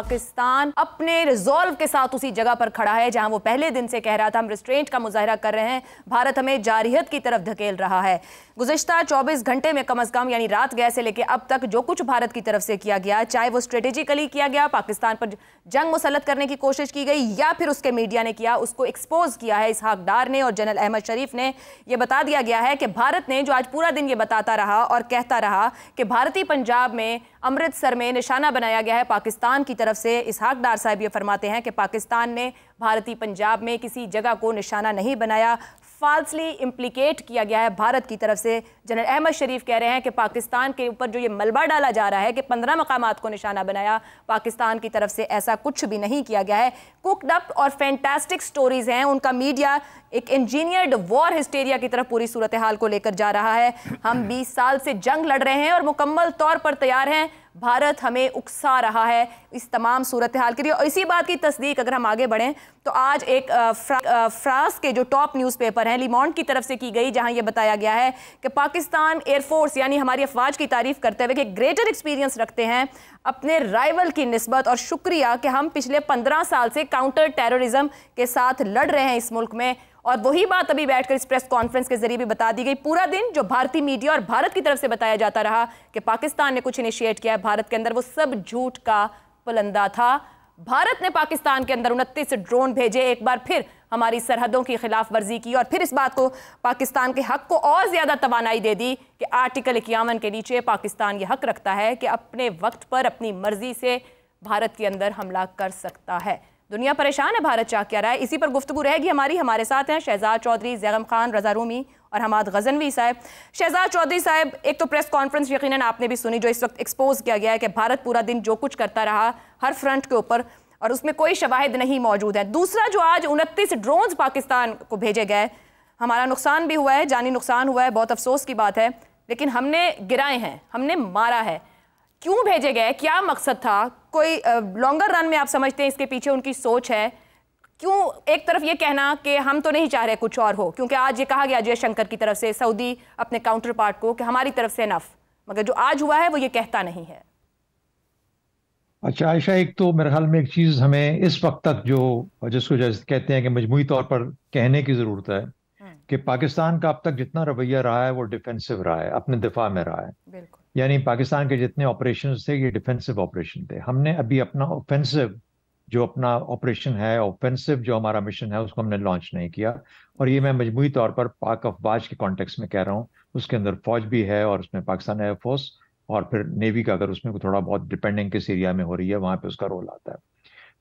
पाकिस्तान अपने रिजॉल्व के साथ उसी जगह पर खड़ा है जहां वो पहले दिन से कह रहा था हम रिस्ट्रेंट का मुजाहरा कर रहे हैं, भारत हमें जारहियत की तरफ धकेल रहा है। गुज़िश्ता 24 घंटे में कम अज कम यानी रात गए से लेकर अब तक जो कुछ भारत की तरफ से किया गया, चाहे वो स्ट्रेटेजिकली किया गया, पाकिस्तान पर जंग मुसल्लत करने की कोशिश की गई, या फिर उसके मीडिया ने किया, उसको एक्सपोज किया है इसहाक डार ने और जनरल अहमद शरीफ ने। यह बता दिया गया है कि भारत ने, जो आज पूरा दिन ये बताता रहा और कहता रहा कि भारतीय पंजाब में अमृतसर में निशाना बनाया गया है पाकिस्तान की तरफ से, इसहाक डार साहब ये फरमाते हैं कि पाकिस्तान ने भारतीय पंजाब में किसी जगह को निशाना नहीं बनाया, फाल्सली इम्प्लीकेट किया गया है भारत की तरफ से। जनरल अहमद शरीफ कह रहे हैं कि पाकिस्तान के ऊपर जो ये मलबा डाला जा रहा है कि 15 मकामात को निशाना बनाया, पाकिस्तान की तरफ से ऐसा कुछ भी नहीं किया गया है। कुक्ड अप और फैंटास्टिक स्टोरीज हैं, उनका मीडिया एक इंजीनियर्ड वॉर हिस्टेरिया की तरफ पूरी सूरत हाल को लेकर जा रहा है। हम 20 साल से जंग लड़ रहे हैं और मुकम्मल तौर पर तैयार हैं, भारत हमें उकसा रहा है इस तमाम सूरत हाल के लिए। और इसी बात की तस्दीक अगर हम आगे बढ़ें तो आज एक फ्रांस के जो टॉप न्यूज़पेपर हैं लीमॉन्ड की तरफ से की गई, जहां यह बताया गया है कि पाकिस्तान एयरफोर्स यानी हमारी अफवाज की तारीफ करते हुए कि ग्रेटर एक्सपीरियंस रखते हैं अपने राइवल की निस्बत, और शुक्रिया कि हम पिछले 15 साल से काउंटर टेररिज्म के साथ लड़ रहे हैं इस मुल्क में। और वही बात अभी बैठकर इस प्रेस कॉन्फ्रेंस के जरिए भी बता दी गई। पूरा दिन जो भारतीय मीडिया और भारत की तरफ से बताया जाता रहा कि पाकिस्तान ने कुछ इनिशिएट किया है भारत के अंदर, वो सब झूठ का पुलंदा था। भारत ने पाकिस्तान के अंदर 29 ड्रोन भेजे, एक बार फिर हमारी सरहदों की खिलाफ वर्जी की, और फिर इस बात को पाकिस्तान के हक को और ज्यादा तवानाई दे दी कि आर्टिकल 51 के नीचे पाकिस्तान ये हक रखता है कि अपने वक्त पर अपनी मर्जी से भारत के अंदर हमला कर सकता है। दुनिया परेशान है, भारत चाह क्या रहा है, इसी पर गुफ्तगू रहेगी हमारी। हमारे साथ हैं शहजाद चौधरी, जैगम खान, रजा रूमी और हमाद गजनवी साहब। शहजाद चौधरी साहब, एक तो प्रेस कॉन्फ्रेंस यकीनन आपने भी सुनी जो इस वक्त एक्सपोज किया गया है कि भारत पूरा दिन जो कुछ करता रहा हर फ्रंट के ऊपर और उसमें कोई शवाहिद नहीं मौजूद है। दूसरा, जो आज 29 ड्रोन्स पाकिस्तान को भेजे गए, हमारा नुकसान भी हुआ है, जानी नुकसान हुआ है, बहुत अफसोस की बात है, लेकिन हमने गिराए हैं, हमने मारा है। क्यों भेजे गए, क्या मकसद था? कोई लॉन्गर रन में आप समझते हैं इसके पीछे उनकी सोच है? क्यों एक तरफ ये कहना कि हम तो नहीं चाह रहे कुछ और हो, क्योंकि आज ये कहा गया जयशंकर की तरफ से सऊदी अपने काउंटर पार्ट को कि हमारी तरफ से इनफ, मगर जो आज हुआ है वो ये कहता नहीं है। अच्छा आयशा, एक तो मेरे ख्याल में एक चीज हमें इस वक्त तक जो जिसको जैसे कहते हैं कि मजमूई तौर पर कहने की जरूरत है कि पाकिस्तान का अब तक जितना रवैया रहा है वो डिफेंसिव रहा है, अपने दिफा में रहा है। बिल्कुल। यानी पाकिस्तान के जितने ऑपरेशन थे ये डिफेंसिव ऑपरेशन थे। हमने अभी अपना ऑफेंसिव जो अपना ऑपरेशन है, ऑफेंसिव जो हमारा मिशन है, उसको हमने लॉन्च नहीं किया। और ये मैं मजमूई तौर पर पाक अफवाज के कॉन्टेक्स्ट में कह रहा हूँ, उसके अंदर फौज भी है और उसमें पाकिस्तान एयरफोर्स और फिर नेवी का अगर उसमें थोड़ा बहुत डिपेंडिंग किस एरिया में हो रही है वहां पे उसका रोल आता है।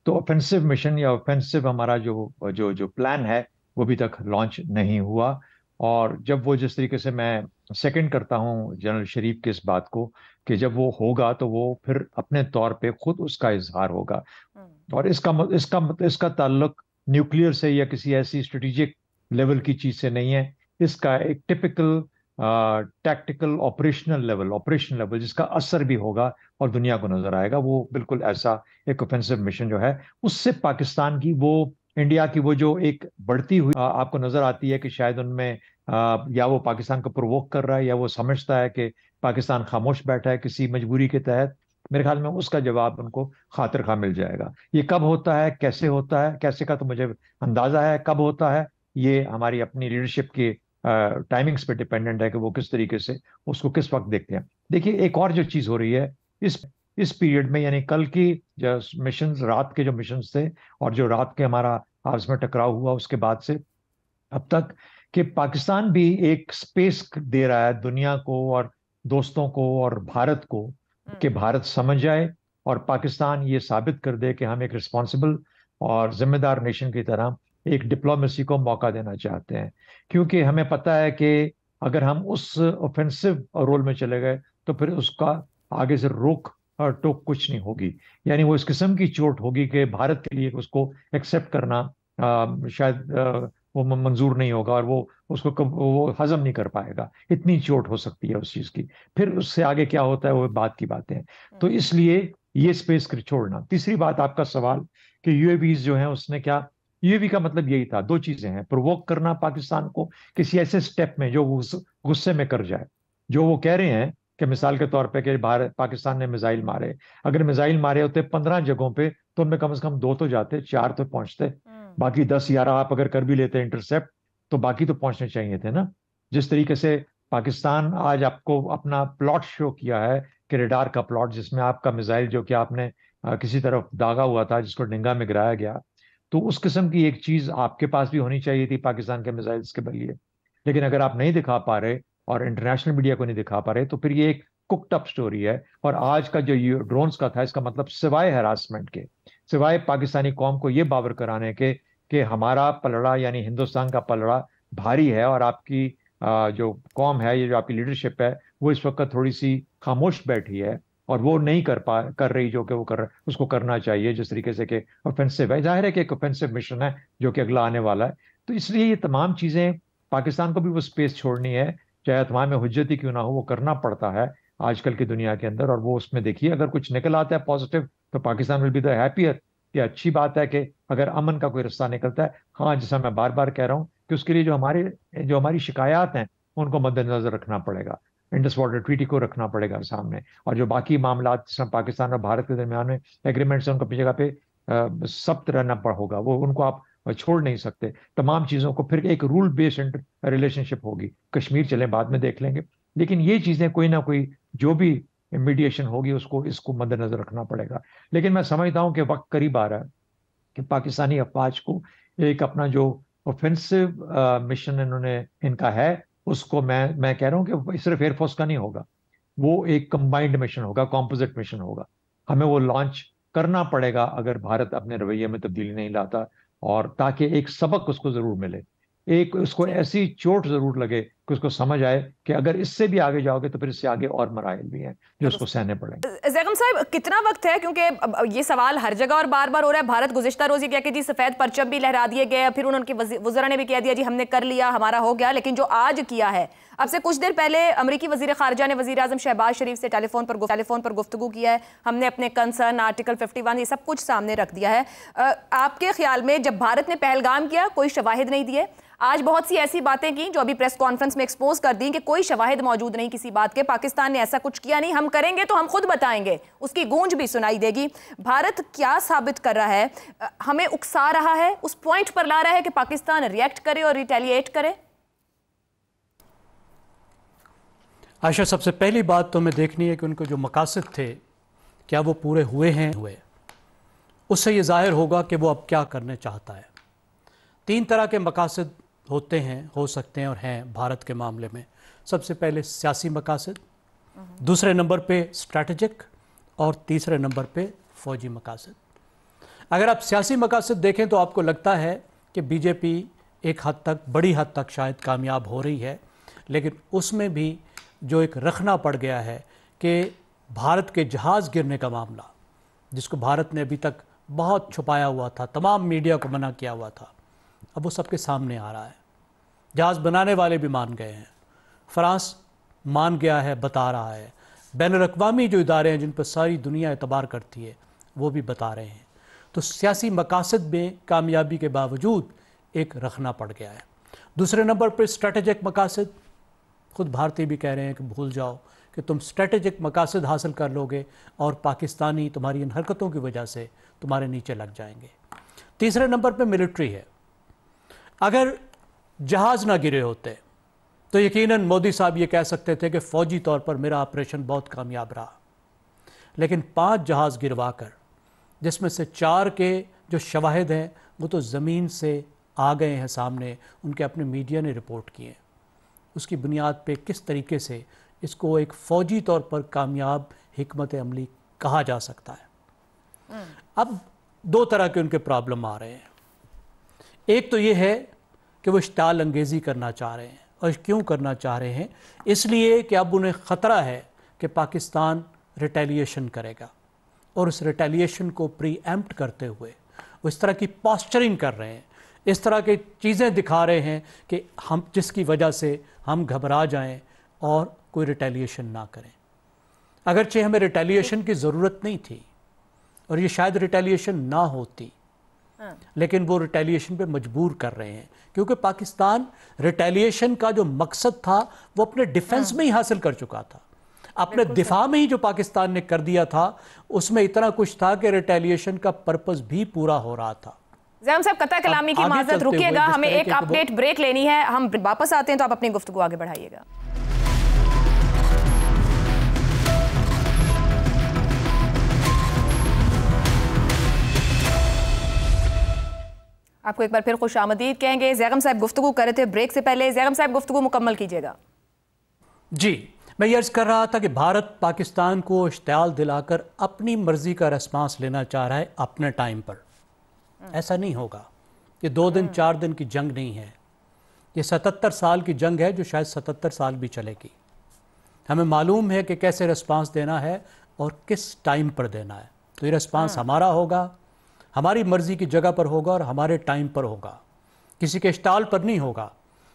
तो ऑफेंसिव मिशन या ऑफेंसिव हमारा जो जो जो प्लान है वो अभी तक लॉन्च नहीं हुआ। और जब वो जिस तरीके से मैं सेकंड करता हूँ जनरल शरीफ की इस बात को कि जब वो होगा तो वो फिर अपने तौर पे खुद उसका इजहार होगा। और इसका ताल्लुक न्यूक्लियर से या किसी ऐसी स्ट्रेटेजिक लेवल की चीज से नहीं है। इसका एक टिपिकल टैक्टिकल ऑपरेशनल लेवल जिसका असर भी होगा और दुनिया को नजर आएगा, वो बिल्कुल ऐसा एक ऑफेंसिव मिशन जो है उससे पाकिस्तान की वो इंडिया की वो जो एक बढ़ती हुई आपको नजर आती है कि शायद उनमें या वो पाकिस्तान को प्रोवोक कर रहा है या वो समझता है कि पाकिस्तान खामोश बैठा है किसी मजबूरी के तहत। मेरे ख्याल में उसका जवाब उनको खातिर खा मिल जाएगा। ये कब होता है, कैसे होता है, कैसे का तो मुझे अंदाजा है, कब होता है ये हमारी अपनी लीडरशिप की टाइमिंग्स पे डिपेंडेंट है कि वो किस तरीके से उसको किस वक्त देखते हैं। देखिए एक और जो चीज हो रही है इस पीरियड में, यानी कल की जो मिशन, रात के जो मिशन थे और जो रात के हमारा आपस में टकराव हुआ उसके बाद से अब तक, कि पाकिस्तान भी एक स्पेस दे रहा है दुनिया को और दोस्तों को और भारत को कि भारत समझ जाए और पाकिस्तान ये साबित कर दे कि हम एक रिस्पॉन्सिबल और जिम्मेदार नेशन की तरह एक डिप्लोमेसी को मौका देना चाहते हैं। क्योंकि हमें पता है कि अगर हम उस ऑफेंसिव रोल में चले गए तो फिर उसका आगे से रोक और टोक कुछ नहीं होगी। यानी वो इस किस्म की चोट होगी कि भारत के लिए उसको एक्सेप्ट करना शायद वो मंजूर नहीं होगा और वो उसको वो हजम नहीं कर पाएगा। इतनी चोट हो सकती है उस चीज की। फिर उससे आगे क्या होता है वो बात की बातें हैं। तो इसलिए ये स्पेस छोड़ना। तीसरी बात आपका सवाल कि यूएवीज जो है उसने क्या, यूएवी का मतलब यही था, दो चीजें हैं, प्रोवोक करना पाकिस्तान को किसी ऐसे स्टेप में जो गुस्से में कर जाए। जो वो कह रहे हैं कि मिसाल के तौर पे कि भारत पाकिस्तान ने मिसाइल मारे, अगर मिसाइल मारे होते 15 जगहों पे तो उनमें कम से कम 2 तो जाते, 4 तो पहुंचते, बाकी 10-11 आप अगर कर भी लेते इंटरसेप्ट तो बाकी तो पहुंचने चाहिए थे ना। जिस तरीके से पाकिस्तान आज आपको अपना प्लॉट शो किया है कि रेडार का प्लॉट, जिसमें आपका मिसाइल जो कि आपने किसी तरफ दागा हुआ था जिसको डिंगा में गिराया गया, तो उस किस्म की एक चीज आपके पास भी होनी चाहिए थी पाकिस्तान के मिसाइल्स के बलिए। लेकिन अगर आप नहीं दिखा पा रहे और इंटरनेशनल मीडिया को नहीं दिखा पा रहे, तो फिर ये एक कुकड अप स्टोरी है। और आज का जो ये ड्रोन्स का था, इसका मतलब सिवाय हैरासमेंट के, सिवाय पाकिस्तानी कौम को ये बावर कराने के कि हमारा पलड़ा यानी हिंदुस्तान का पलड़ा भारी है और आपकी जो कौम है, ये जो आपकी लीडरशिप है, वो इस वक्त थोड़ी सी खामोश बैठी है और वो नहीं कर रही जो कि वो कर रहा, उसको करना चाहिए जिस तरीके से कि ऑफेंसिव है। जाहिर है कि एक ऑफेंसिव मिशन है जो कि अगला आने वाला है। तो इसलिए ये तमाम चीजें पाकिस्तान को भी वो स्पेस छोड़नी है, चाहे तमाम में हुज्जत ही क्यों ना हो, वो करना पड़ता है आजकल की दुनिया के अंदर। और वो उसमें देखिए अगर कुछ निकल आता है पॉजिटिव तो Pakistan will be the happier. ये अच्छी बात है कि अगर अमन का कोई रास्ता निकलता है। हाँ, जैसा मैं बार बार कह रहा हूँ कि उसके लिए जो हमारी शिकायत हैं उनको मद्देनजर रखना पड़ेगा, इंडस वाटर ट्रीटी को रखना पड़ेगा सामने, और जो बाकी मामला जिसमें पाकिस्तान और भारत के दरमियान में एग्रीमेंट्स हैं उनको अपनी जगह पे सख्त रहना होगा, वो उनको आप छोड़ नहीं सकते। तमाम चीज़ों को फिर एक रूल बेस्ड रिलेशनशिप होगी। कश्मीर चले बाद में देख लेंगे, लेकिन ये चीज़ें कोई ना कोई जो भी मीडिएशन होगी उसको इसको मद्देनजर रखना पड़ेगा। लेकिन मैं समझता हूँ कि वक्त करीब आ रहा है कि पाकिस्तानी अफवाज को एक अपना जो ऑफेंसिव मिशन इन्होंने इनका है, उसको मैं कह रहा हूँ कि सिर्फ एयरफोर्स का नहीं होगा, वो एक कंबाइंड मिशन होगा, कॉम्पोजिट मिशन होगा। हमें वो लॉन्च करना पड़ेगा अगर भारत अपने रवैये में तब्दीली नहीं लाता, और ताकि एक सबक उसको जरूर मिले, एक उसको ऐसी चोट जरूर लगे कि उसको समझ आए कि अगर इससे भी आगे जाओगे तो फिर इससे आगे और मराइल भी हैं जो उसको सहने पड़ेंगे। ज़ैगम साहब, कितना वक्त है, क्योंकि ये सवाल हर जगह और बार बार हो रहा है। भारत गुज़िश्ता रोज ये कह के जी सफेद परचम भी लहरा दिए गए, फिर उनकी वज़ीरा ने भी कह दिया जी हमने कर लिया, हमारा हो गया। लेकिन जो आज किया है, अब से कुछ देर पहले अमेरिकी वज़ीर ख़ारजा ने वज़ीर आज़म शहबाज शरीफ से टेलीफोन पर गुफ्तगू किया है। हमने अपने कंसर्न, आर्टिकल 51, ये सब कुछ सामने रख दिया है। आपके ख्याल में जब भारत ने पहलगाम किया कोई शवाहिद नहीं दिए, आज बहुत सी ऐसी बातें की जो अभी प्रेस कॉन्फ्रेंस में एक्सपोज कर दी कि कोई शवाहिद मौजूद नहीं किसी बात के, पाकिस्तान ने ऐसा कुछ किया नहीं, हम करेंगे तो हम खुद बताएंगे, उसकी गूंज भी सुनाई देगी। भारत क्या साबित कर रहा है? हमें उकसा रहा है, उस पॉइंट पर ला रहा है कि पाकिस्तान रिएक्ट करे और रिटेलिएट करे? आयशा, सबसे पहली बात तो हमें देखनी है कि उनको जो मकासद थे क्या वो पूरे हुए हैं। उससे ये जाहिर होगा कि वो अब क्या करने चाहता है। 3 तरह के मकासद होते हैं, हो सकते हैं और हैं भारत के मामले में। सबसे पहले सियासी मकासद, दूसरे नंबर पे स्ट्रैटेजिक, और तीसरे नंबर पे फौजी मकासद। अगर आप सियासी मकासद देखें तो आपको लगता है कि बीजेपी एक हद तक, बड़ी हद तक शायद कामयाब हो रही है, लेकिन उसमें भी जो एक रखना पड़ गया है कि भारत के जहाज़ गिरने का मामला, जिसको भारत ने अभी तक बहुत छुपाया हुआ था, तमाम मीडिया को मना किया हुआ था, अब वो सबके सामने आ रहा है। जहाज़ बनाने वाले भी मान गए हैं, फ्रांस मान गया है, बता रहा है, बैनुल-अक़वामी जो इदारे हैं जिन पर सारी दुनिया एतबार करती है वो भी बता रहे हैं। तो सियासी मकासद में कामयाबी के बावजूद एक रखना पड़ गया है। दूसरे नंबर पर स्ट्रैटेजिक मकासद, खुद भारतीय भी कह रहे हैं कि भूल जाओ कि तुम स्ट्रैटेजिक मकासद हासिल कर लोगे और पाकिस्तानी तुम्हारी इन हरकतों की वजह से तुम्हारे नीचे लग जाएंगे। तीसरे नंबर पर मिलिट्री है। अगर जहाज़ ना गिरे होते तो यकीनन मोदी साहब ये कह सकते थे कि फ़ौजी तौर पर मेरा ऑपरेशन बहुत कामयाब रहा, लेकिन 5 जहाज़ गिरवाकर, जिसमें से 4 के जो शवाहिद हैं वो तो ज़मीन से आ गए हैं सामने, उनके अपने मीडिया ने रिपोर्ट किए, उसकी बुनियाद पे किस तरीके से इसको एक फ़ौजी तौर पर कामयाब हिकमत अमली कहा जा सकता है। अब 2 तरह के उनके प्रॉब्लम आ रहे हैं। एक तो ये है कि वो इश्ताल अंगेज़ी करना चाह रहे हैं, और क्यों करना चाह रहे हैं? इसलिए कि अब उन्हें ख़तरा है कि पाकिस्तान रिटेलिएशन करेगा, और उस रिटेलिएशन को प्री एम्प्ट करते हुए वो इस तरह की पॉस्चरिंग कर रहे हैं, इस तरह की चीज़ें दिखा रहे हैं कि हम, जिसकी वजह से हम घबरा जाएं और कोई रिटेलिएशन ना करें। अगरचे हमें रिटेलिएशन की ज़रूरत नहीं थी और ये शायद रिटेलिएशन ना होती, लेकिन वो रिटेलिएशन पे मजबूर कर रहे हैं, क्योंकि पाकिस्तान रिटेलिएशन का जो मकसद था वो अपने डिफेंस में ही हासिल कर चुका था। अपने दिफा में ही जो पाकिस्तान ने कर दिया था उसमें इतना कुछ था कि रिटेलिएशन का पर्पस भी पूरा हो रहा था। ज़ैम साहब कता कलामी की माजरत, रुकिएगा, हमें एक अपडेट ब्रेक लेनी है, हम वापस आते हैं तो आप अपनी गुफ्तगू आगे बढ़ाइएगा। आपको एक बार फिर खुश आमदीद कहेंगे। ज़ैगम साहब गुफ्तगू कर रहे थे ब्रेक से पहले, ज़ैगम साहब गुफ्तगू मुकम्मल कीजिएगा। जी, मैं ये अर्ज़ कर रहा था कि भारत पाकिस्तान को इश्तियाल दिलाकर अपनी मर्जी का रिस्पांस लेना चाह रहा है अपने टाइम पर। ऐसा नहीं होगा। ये 2 दिन 4 दिन की जंग नहीं है, ये 77 साल की जंग है जो शायद 77 साल भी चलेगी। हमें मालूम है कि कैसे रिस्पांस देना है और किस टाइम पर देना है। तो ये रिस्पांस हमारा होगा, हमारी मर्जी की जगह पर होगा और हमारे टाइम पर होगा, किसी के स्टाल पर नहीं होगा।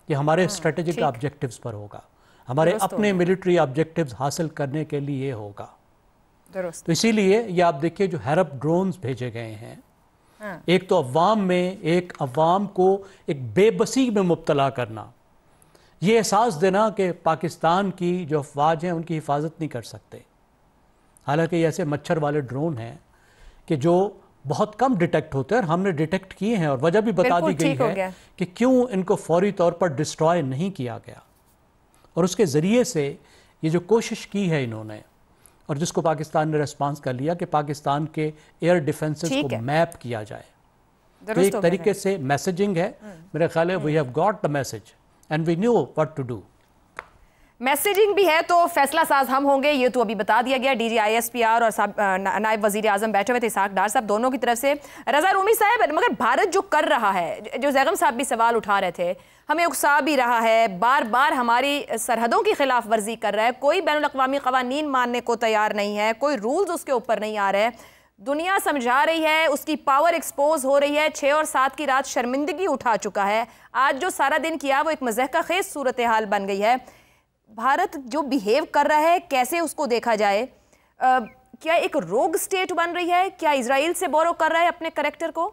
ये हमारे स्ट्रेटेजिक ऑब्जेक्टिव्स पर होगा, हमारे अपने मिलिट्री ऑब्जेक्टिव्स हासिल करने के लिए होगा। तो इसीलिए ये आप देखिए जो हैरप ड्रोन्स भेजे गए हैं, एक तो अवाम में, एक अवाम को एक बेबसी में मुब्तला करना, ये एहसास देना कि पाकिस्तान की जो अफवाज हैं उनकी हिफाजत नहीं कर सकते। हालांकि ऐसे मच्छर वाले ड्रोन हैं कि जो बहुत कम डिटेक्ट होते हैं और हमने डिटेक्ट किए हैं और वजह भी बता दी गई है कि क्यों इनको फौरी तौर पर डिस्ट्रॉय नहीं किया गया। और उसके ज़रिए से ये जो कोशिश की है इन्होंने और जिसको पाकिस्तान ने रिस्पांस कर लिया कि पाकिस्तान के एयर डिफेंसेस को मैप किया जाए, तो एक तरीके से मैसेजिंग है। मेरे ख्याल है we have got the message and we knew what to do. Messaging भी है तो फैसला साज हम होंगे, ये तो अभी बता दिया गया। डीजी ISPR और नायब वजीर आजम बैठे हुए थे, इसाक डार साहब, दोनों की तरफ से। रजा रूमी साहब, मगर भारत जो कर रहा है, जो ज़ैगम साहब भी सवाल उठा रहे थे, हमें उकसा भी रहा है, बार बार हमारी सरहदों की खिलाफ वर्जी कर रहा है, कोई बैनुल अक़वामी क़वानीन मानने को तैयार नहीं है, कोई रूल्स उसके ऊपर नहीं आ रहे, दुनिया समझा रही है, उसकी पावर एक्सपोज हो रही है। 6 और 7 की रात शर्मिंदगी उठा चुका है। आज जो सारा दिन किया वो एक मज़हका खेज सूरत हाल बन गई है। भारत जो बिहेव कर रहा है, कैसे उसको देखा जाए? क्या एक रोग स्टेट बन रही है? क्या इजराइल से बोरो कर रहा है अपने कैरेक्टर को?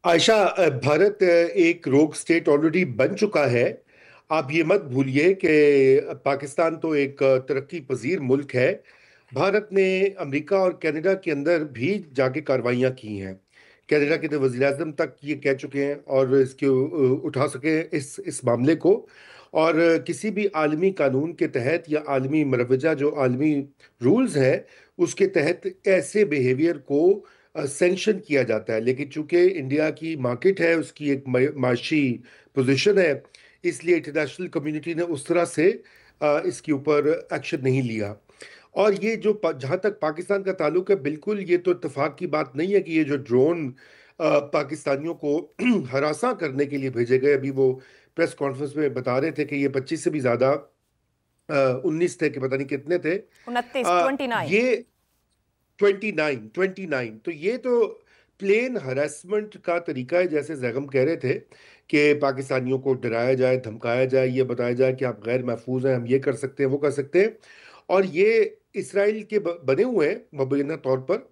आयशा, भारत एक रोग स्टेट ऑलरेडी बन चुका है। आप ये मत भूलिए कि पाकिस्तान तो एक तरक्की पजीर मुल्क है। भारत ने अमेरिका और कनाडा के अंदर भी जाके कार्रवाइयाँ की हैं। कनाडा के तो वज़ीर आज़म तक ये कह चुके हैं और इसके उठा सके इस मामले को। और किसी भी आलमी कानून के तहत या आलमी मरवजा जो आलमी रूल्स हैं उसके तहत ऐसे बिहेवियर को सेंक्शन किया जाता है। लेकिन चूंकि इंडिया की मार्केट है, उसकी एक माशी पोजीशन है, इसलिए इंटरनेशनल कम्युनिटी ने उस तरह से इसके ऊपर एक्शन नहीं लिया। और ये जो जहाँ तक पाकिस्तान का ताल्लुक है, बिल्कुल ये तो इत्तेफाक की बात नहीं है कि ये जो ड्रोन पाकिस्तानियों को हरासा करने के लिए भेजे गए, अभी वो प्रेस कॉन्फ्रेंस में बता रहे थे कि ये 25 से भी ज्यादा 19 थे कि पता नहीं कितने थे, 29 ये 29। तो ये तो प्लेन हरासमेंट का तरीका है। जैसे ज़ैगम कह रहे थे कि पाकिस्तानियों को डराया जाए, धमकाया जाए, ये बताया जाए कि आप गैर महफूज हैं, हम ये कर सकते हैं, वो कर सकते हैं। और ये इसराइल के बने हुए हैं मुबैना तौर पर।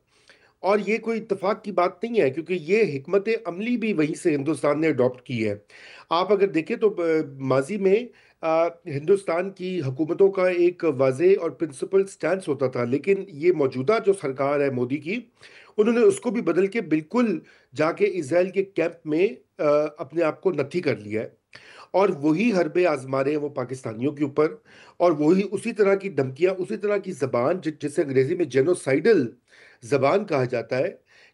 और ये कोई इत्तेफाक की बात नहीं है क्योंकि ये हिकमत अमली भी वहीं से हिंदुस्तान ने अडॉप्ट की है। आप अगर देखें तो माजी में हिंदुस्तान की हुकूमतों का एक वाज़े और प्रिंसिपल स्टैंस होता था, लेकिन ये मौजूदा जो सरकार है मोदी की, उन्होंने उसको भी बदल के बिल्कुल जाके इजराइल के कैंप में अपने आप को नथी कर लिया है। और वही हरबे आजमा रहे हैं वो पाकिस्तानियों के ऊपर, और वही उसी तरह की धमकियां, उसी तरह की जबान जिसे अंग्रेजी में जेनोसाइडल जबान कहा जाता है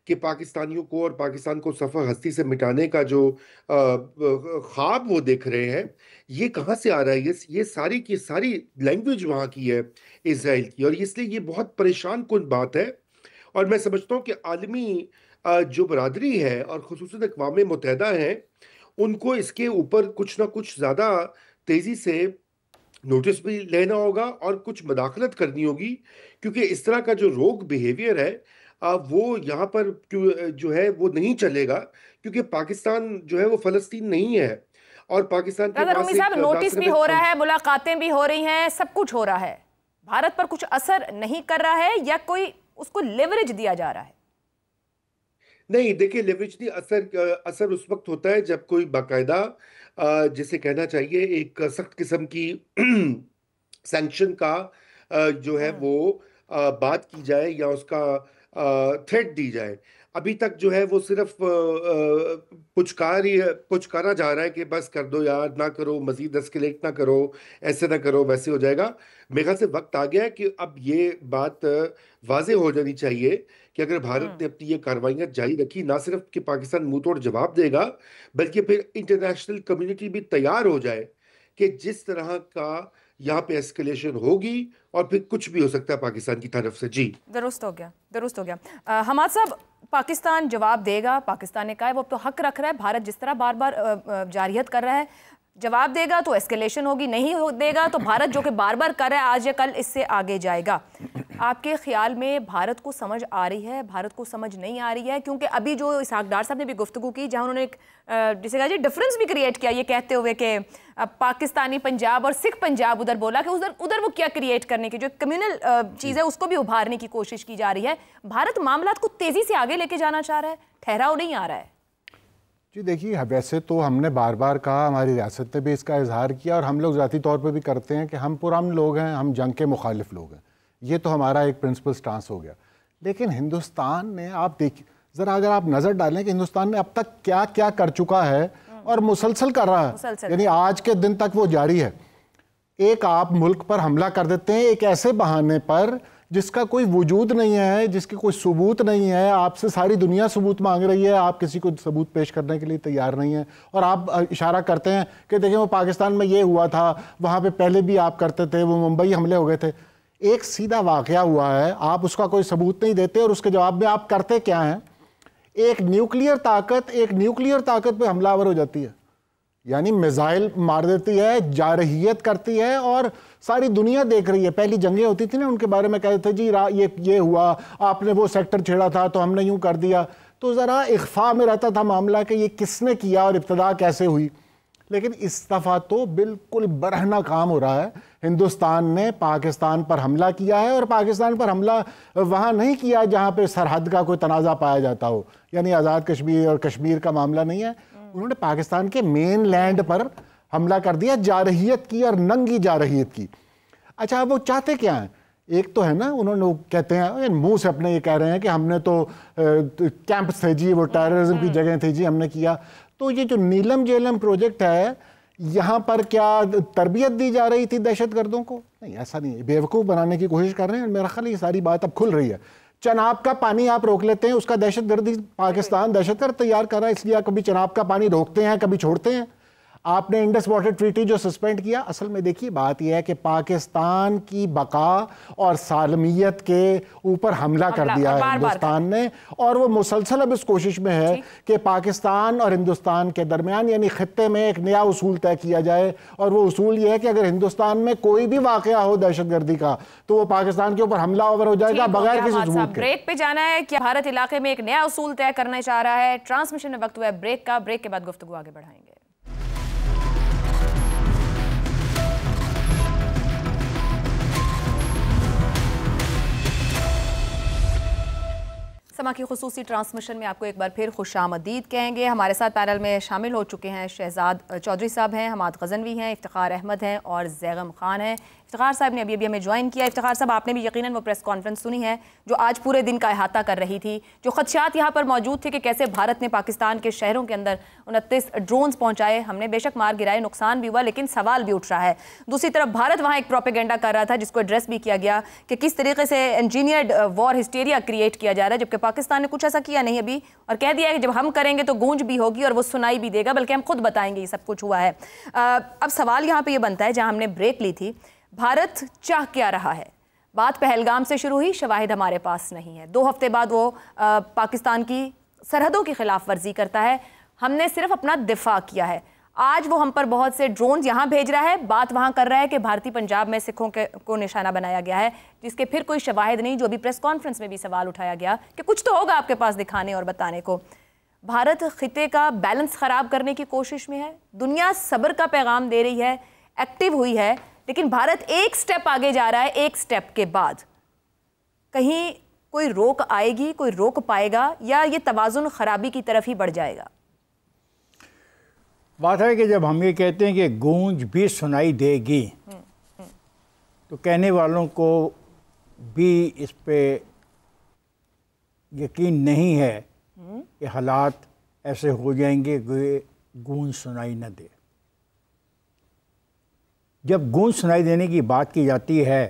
कि पाकिस्तानियों को और पाकिस्तान को सफ़र हस्ती से मिटाने का जो ख्वाब वो देख रहे हैं, ये कहाँ से आ रहा है? ये सारी की सारी लैंग्वेज वहाँ की है इसराइल की, और इसलिए ये बहुत परेशान कुन बात है। और मैं समझता हूँ कि आलमी जो बरादरी है और खुसूसन अक़वाम मुत्तहिदा है, उनको इसके ऊपर कुछ ना कुछ ज़्यादा तेज़ी से नोटिस भी लेना होगा और कुछ मदाखलत करनी होगी, क्योंकि इस तरह का जो रोग बिहेवियर है वो यहाँ पर जो है वो नहीं चलेगा, क्योंकि पाकिस्तान जो है वो फ़लस्तीन नहीं है। और पाकिस्तान के पास नोटिस भी हो रहा है, मुलाकातें भी हो रही हैं, सब कुछ हो रहा है, भारत पर कुछ असर नहीं कर रहा है या कोई उसको लेवरेज दिया जा रहा है? नहीं, देखिए, लेवरेज नहीं, असर उस वक्त होता है जब कोई बाकायदा जिसे कहना चाहिए एक सख्त किस्म की सैंक्शन का जो है वो बात की जाए या उसका थ्रेट दी जाए। अभी तक जो है वो सिर्फ पुचकारा जा रहा है कि बस कर दो यार, ना करो, मजीद एस्केलेट ना करो, ऐसे ना करो, वैसे हो जाएगा। मेरे ख्याल से वक्त आ गया है कि अब ये बात वाजे हो जानी चाहिए कि अगर भारत ने अपनी ये कार्रवाइयां जारी रखी, ना सिर्फ कि पाकिस्तान मुंह तोड़ जवाब देगा, बल्कि फिर इंटरनेशनल कम्युनिटी भी तैयार हो जाए कि जिस तरह का यहाँ पे एस्केलेशन होगी और फिर कुछ भी हो सकता है पाकिस्तान की तरफ से। जी दुरुस्त हो गया, दुरुस्त हो गया। हमाद साहब, पाकिस्तान जवाब देगा, पाकिस्तान ने कहा है वो अब तो हक रख रहा है, भारत जिस तरह बार बार जारहियत कर रहा है, जवाब देगा तो एस्केलेशन होगी, नहीं देगा तो भारत जो कि बार बार कर रहा है आज या कल इससे आगे जाएगा। आपके ख्याल में भारत को समझ आ रही है, भारत को समझ नहीं आ रही है? क्योंकि अभी जो इसहाक डार साहब ने भी गुफ्तगू की, जहां उन्होंने एक जिसे कहा जी डिफरेंस भी क्रिएट किया, ये कहते हुए कि पाकिस्तानी पंजाब और सिख पंजाब उधर बोला कि उधर वो क्या क्रिएट करने की जो कम्युनल चीज़ है उसको भी उभारने की कोशिश की जा रही है। भारत मामलात को तेज़ी से आगे लेके जाना चाह रहा है, ठहराव नहीं आ रहा है। जी देखिए, वैसे तो हमने बार बार कहा, हमारी रियासत ने भी इसका इजहार किया और हम लोग ज़ाती तौर पे भी करते हैं कि हम पुराने लोग हैं, हम जंग के मुखालिफ लोग हैं। ये तो हमारा एक प्रिंसिपल स्टांस हो गया। लेकिन हिंदुस्तान ने, आप देखिए ज़रा, अगर आप नज़र डालें कि हिंदुस्तान ने अब तक क्या क्या कर चुका है और मुसलसल कर रहा है, यानी आज के दिन तक वो जारी है। एक आप मुल्क पर हमला कर देते हैं एक ऐसे बहाने पर जिसका कोई वजूद नहीं है, जिसकी कोई सबूत नहीं है, आपसे सारी दुनिया सबूत मांग रही है, आप किसी को सबूत पेश करने के लिए तैयार नहीं है, और आप इशारा करते हैं कि देखिए वो पाकिस्तान में ये हुआ था, वहाँ पे पहले भी आप करते थे, वो मुंबई हमले हो गए थे। एक सीधा वाकया हुआ है, आप उसका कोई सबूत नहीं देते और उसके जवाब में आप करते क्या हैं? एक न्यूक्लियर ताकत पे हमलावर हो जाती है, यानी मिसाइल मार देती है, जारहियत करती है और सारी दुनिया देख रही है। पहली जंगें होती थी ना, उनके बारे में कहते थे जी ये हुआ, आपने वो सेक्टर छेड़ा था तो हमने यूं कर दिया, तो ज़रा इख्फा में रहता था मामला कि ये किसने किया और इब्तदा कैसे हुई। लेकिन इस दफ़ा तो बिल्कुल बरहना काम हो रहा है। हिंदुस्तान ने पाकिस्तान पर हमला किया है और पाकिस्तान पर हमला वहाँ नहीं किया जहाँ पे सरहद का कोई तनाज़ा पाया जाता हो, यानी आज़ाद कश्मीर और कश्मीर का मामला नहीं है। उन्होंने पाकिस्तान के मेन लैंड पर हमला कर दिया, जारहियत की और नंगी जारहियत की। अच्छा, वो चाहते क्या हैं? एक तो है ना, उन्होंने कहते हैं मुंह से अपने ये कह रहे हैं कि हमने तो कैंप्स थे जी, वो टेररिज्म की जगह थी जी, हमने किया। तो ये जो नीलम जेलम प्रोजेक्ट है, यहाँ पर क्या तरबियत दी जा रही थी दहशतगर्दों को? नहीं, ऐसा नहीं है, बेवकूफ़ बनाने की कोशिश कर रहे हैं। मेरा ख्याल ये सारी बात अब खुल रही है। चनाब का पानी आप रोक लेते हैं, उसका दहशतगर्दी पाकिस्तान दहशतगर्द तैयार कर रहा है, इसलिए कभी चनाब का पानी रोकते हैं, कभी छोड़ते हैं। आपने इंडस वाटर ट्रीटी जो सस्पेंड किया, असल में देखिए बात यह है कि पाकिस्तान की बका और सालमियत के ऊपर हमला कर दिया है हिंदुस्तान ने, और वो मुसलसल अब इस कोशिश में है कि पाकिस्तान और हिंदुस्तान के दरमियान यानी खित्ते में एक नया उसूल तय किया जाए, और वो उसूल ये है कि अगर हिंदुस्तान में कोई भी वाकया हो दहशतगर्दी का तो वो पाकिस्तान के ऊपर हमला ओवर हो जाएगा बगैर किसी सबूत के। ब्रेक पे जाना है कि भारत इलाके में एक नया उसूल तय करना चाह रहा है। ट्रांसमिशन में वक्त हुआ है ब्रेक का, ब्रेक के बाद गुफ्तगू आगे बढ़ाएंगे। समा की खुसूसी ट्रांसमिशन में आपको एक बार फिर खुशामदीद कहेंगे। हमारे साथ पैनल में शामिल हो चुके हैं शहजाद चौधरी साहब हैं, हमाद गजनवी हैं, इफ्तिखार अहमद हैं और जैगम खान हैं। इफ्तिखार साहब ने अभी हमें ज्वाइन किया। इफ्तिखार साहब, आपने भी यकीनन वो प्रेस कॉन्फ्रेंस सुनी है जो आज पूरे दिन का अहाता कर रही थी, जो खदशात यहाँ पर मौजूद थे कि कैसे भारत ने पाकिस्तान के शहरों के अंदर 29 ड्रोन्स पहुँचाए। हमने बेशक मार गिराए, नुकसान भी हुआ, लेकिन सवाल भी उठ रहा है। दूसरी तरफ भारत वहाँ एक प्रोपेगेंडा कर रहा था जिसको एड्रेस भी किया गया कि किस तरीके से इंजीनियर्ड वॉर हिस्टेरिया क्रिएट किया जा रहा है, जबकि पाकिस्तान ने कुछ ऐसा किया नहीं अभी, और कह दिया है कि जब हम करेंगे तो गूंज भी होगी और वो सुनाई भी देगा, बल्कि हम खुद बताएंगे ये सब कुछ हुआ है। अब सवाल यहाँ पे ये बनता है, जहाँ हमने ब्रेक ली थी, भारत चाह क्या रहा है? बात पहलगाम से शुरू हुई, शवाहिद हमारे पास नहीं है। 2 हफ्ते बाद वो पाकिस्तान की सरहदों की खिलाफ वर्जी करता है। हमने सिर्फ अपना दिफा किया है। आज वो हम पर बहुत से ड्रोन यहाँ भेज रहा है, बात वहाँ कर रहा है कि भारतीय पंजाब में सिखों को निशाना बनाया गया है, जिसके फिर कोई शवाहिद नहीं, जो अभी प्रेस कॉन्फ्रेंस में भी सवाल उठाया गया कि कुछ तो होगा आपके पास दिखाने और बताने को। भारत खिते का बैलेंस ख़राब करने की कोशिश में है। दुनिया सब्र का पैगाम दे रही है, एक्टिव हुई है, लेकिन भारत एक स्टेप आगे जा रहा है। एक स्टेप के बाद कहीं कोई रोक आएगी, कोई रोक पाएगा, या ये तवाज़ुन खराबी की तरफ ही बढ़ जाएगा? बात है कि जब हम ये कहते हैं कि गूंज भी सुनाई देगी, तो कहने वालों को भी इस पे यकीन नहीं है कि हालात ऐसे हो जाएंगे कि गूंज सुनाई न दे। जब गूंज सुनाई देने की बात की जाती है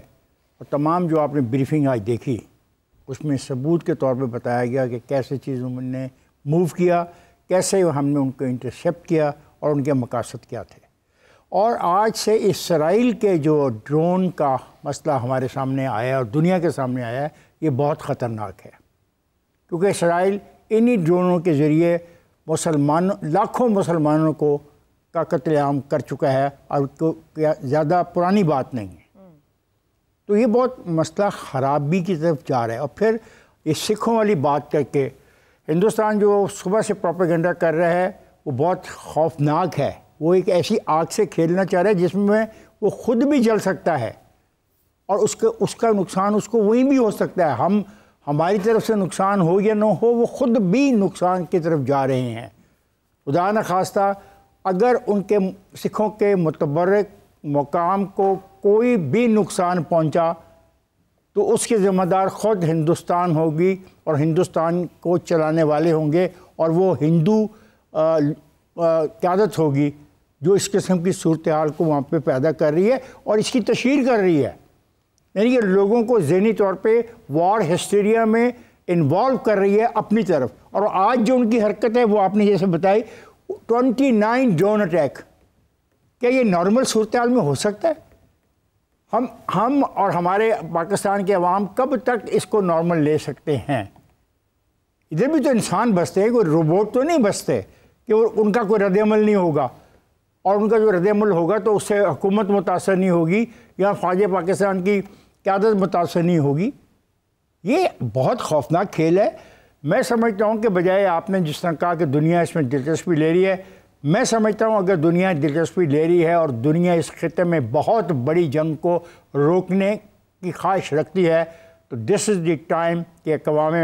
और तमाम जो आपने ब्रीफिंग आज देखी उसमें सबूत के तौर पे बताया गया कि कैसे चीज़ों ने मूव किया, कैसे हमने उनको इंटरसेप्ट किया और उनके मकासद क्या थे। और आज से इसराइल के जो ड्रोन का मसला हमारे सामने आया और दुनिया के सामने आया है, ये बहुत ख़तरनाक है, क्योंकि इसराइल इन्हीं ड्रोनों के ज़रिए लाखों मुसलमानों को का कत्लेआम कर चुका है और ज़्यादा पुरानी बात नहीं है। तो ये बहुत मसला ख़राबी की तरफ जा रहा है। और फिर ये सिखों वाली बात करके हिंदुस्तान जो सुबह से प्रोपेगेंडा कर रहा है वो बहुत खौफनाक है। वो एक ऐसी आग से खेलना चाह रहा है जिसमें वो ख़ुद भी जल सकता है और उसका नुकसान उसको वहीं भी हो सकता है। हमारी तरफ से नुकसान हो या ना हो, वो ख़ुद भी नुकसान की तरफ जा रहे हैं। खुदा न खास्ता अगर उनके सिखों के मुतबर्रिक मकाम को कोई भी नुकसान पहुंचा तो उसके ज़िम्मेदार ख़ुद हिंदुस्तान होगी और हिंदुस्तान को चलाने वाले होंगे और वो हिंदू क़यादत होगी जो इस किस्म की सूरत हाल को वहाँ पे पैदा कर रही है और इसकी तशहीर कर रही है। यानी कि लोगों को ज़हनी तौर पे वॉर हिस्टीरिया में इन्वॉल्व कर रही है अपनी तरफ। और आज जो उनकी हरकत है वो आपने जैसे बताई 29 ड्रोन अटैक, क्या ये नॉर्मल सूरत हाल में हो सकता है? हम और हमारे पाकिस्तान के अवाम कब तक इसको नॉर्मल ले सकते हैं? इधर भी तो इंसान बसते हैं, कोई रोबोट तो नहीं बसते कि उनका कोई रद्द-ए-अमल नहीं होगा और उनका जो रद्द-ए-अमल होगा तो उससे हुकूमत मुतासर नहीं होगी या फ़ौज पाकिस्तान की क़यादत मुतासर नहीं होगी। ये बहुत खौफनाक खेल है। मैं समझता हूँ कि बजाय आपने जिस तरह कहा कि दुनिया इसमें दिलचस्पी ले रही है, मैं समझता हूँ अगर दुनिया दिलचस्पी ले रही है और दुनिया इस खित्ते में बहुत बड़ी जंग को रोकने की ख्वाहिश रखती है तो दिस इज़ द टाइम कि अक़वाम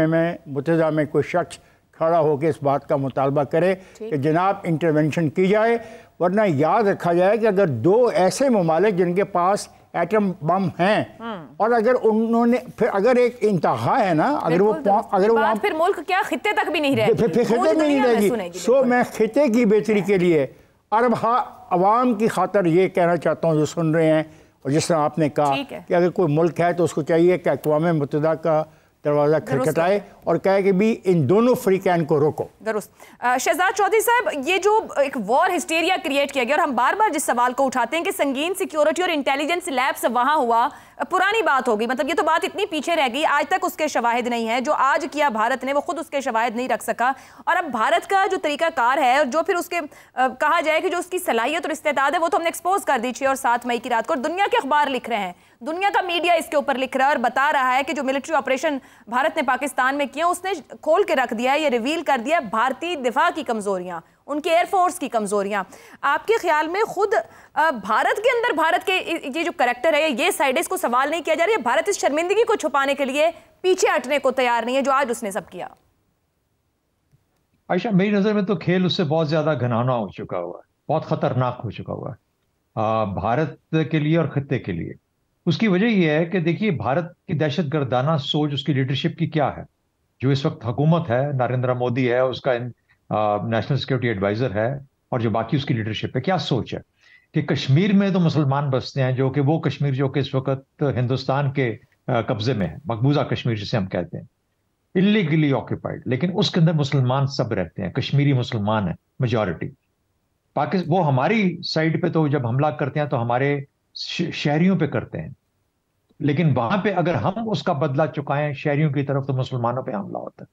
मुत्तहिदा में कोई शख्स खड़ा होकर इस बात का मुतालबा करे कि जनाब इंटरवेंशन की जाए। वरना याद रखा जाए कि अगर दो ऐसे ममालिक जिनके पास एटम बम हैं और अगर उन्होंने फिर अगर एक इंतहा है ना, अगर वो फिर मुल्क क्या खित्ते तक भी नहीं रहेगी, फिर खित्ते में नहीं रहेगी। सो मैं खित्ते की बेहतरी के लिए अरब अवाम की खातर ये कहना चाहता हूँ जो सुन रहे हैं और जिस तरह आपने कहा कि अगर कोई मुल्क है तो उसको चाहिए कि अक़वाम मुत्तहिदा का दरवाज़ा खटखटाए और कहे कि भी इन दोनों फ्रीकैन को रोको। दुरुस्त। शहजाद चौधरी साहब, ये जो एक वॉर हिस्टेरिया क्रिएट किया गया और हम बार बार जिस सवाल को उठाते हैं कि संगीन सिक्योरिटी और इंटेलिजेंस लैब्स वहाँ हुआ, पुरानी बात होगी, मतलब ये तो बात इतनी पीछे रह गई, आज तक उसके शवाहिद नहीं है। जो आज किया भारत ने वो खुद उसके शवाहिद नहीं रख सका और अब भारत का जो तरीकाकार है और जो फिर उसके कहा जाए कि जो उसकी सलाहियत और इस्तेदाद है वो तो हमने एक्सपोज कर दी 6 और 7 मई की रात को। और दुनिया के अखबार लिख रहे हैं, दुनिया का मीडिया इसके ऊपर लिख रहा है और बता रहा है कि जो मिलिट्री ऑपरेशन भारत ने पाकिस्तान में किया उसने खोल के रख दिया है, ये रिवील कर दिया भारतीय दिफा की कमजोरियां, उनके एयरफोर्स की कमजोरियां। आपके ख्याल में खुद भारत के अंदर भारत के ये जो करैक्टर है, ये साइड इसको सवाल नहीं किया जा रहा है, भारत इस शर्मिंदगी को छुपाने के लिए पीछे हटने को तैयार नहीं है जो आज उसने सब किया? आयशा, मेरी नजर में तो खेल उससे बहुत ज्यादा घिनौना हो चुका हुआ है, बहुत खतरनाक हो चुका हुआ है भारत के लिए और खत्ते के लिए। उसकी वजह यह है कि देखिए भारत की दहशतगर्दाना सोच उसकी लीडरशिप की क्या है। जो इस वक्त हुकूमत है, नरेंद्र मोदी है, उसका नेशनल सिक्योरिटी एडवाइजर है और जो बाकी उसकी लीडरशिप है, क्या सोच है कि कश्मीर में तो मुसलमान बसते हैं, जो कि वो कश्मीर जो कि इस वक्त हिंदुस्तान के कब्जे में है, मकबूजा कश्मीर जिसे हम कहते हैं, इलीगली ऑक्यूपाइड, लेकिन उसके अंदर मुसलमान सब रहते हैं, कश्मीरी मुसलमान है मेजॉरिटी। पाकिस्तान वो हमारी साइड पे तो जब हमला करते हैं तो हमारे शहरियों पे करते हैं, लेकिन वहां पे अगर हम उसका बदला चुकाएं शहरियों की तरफ तो मुसलमानों पे हमला होता है।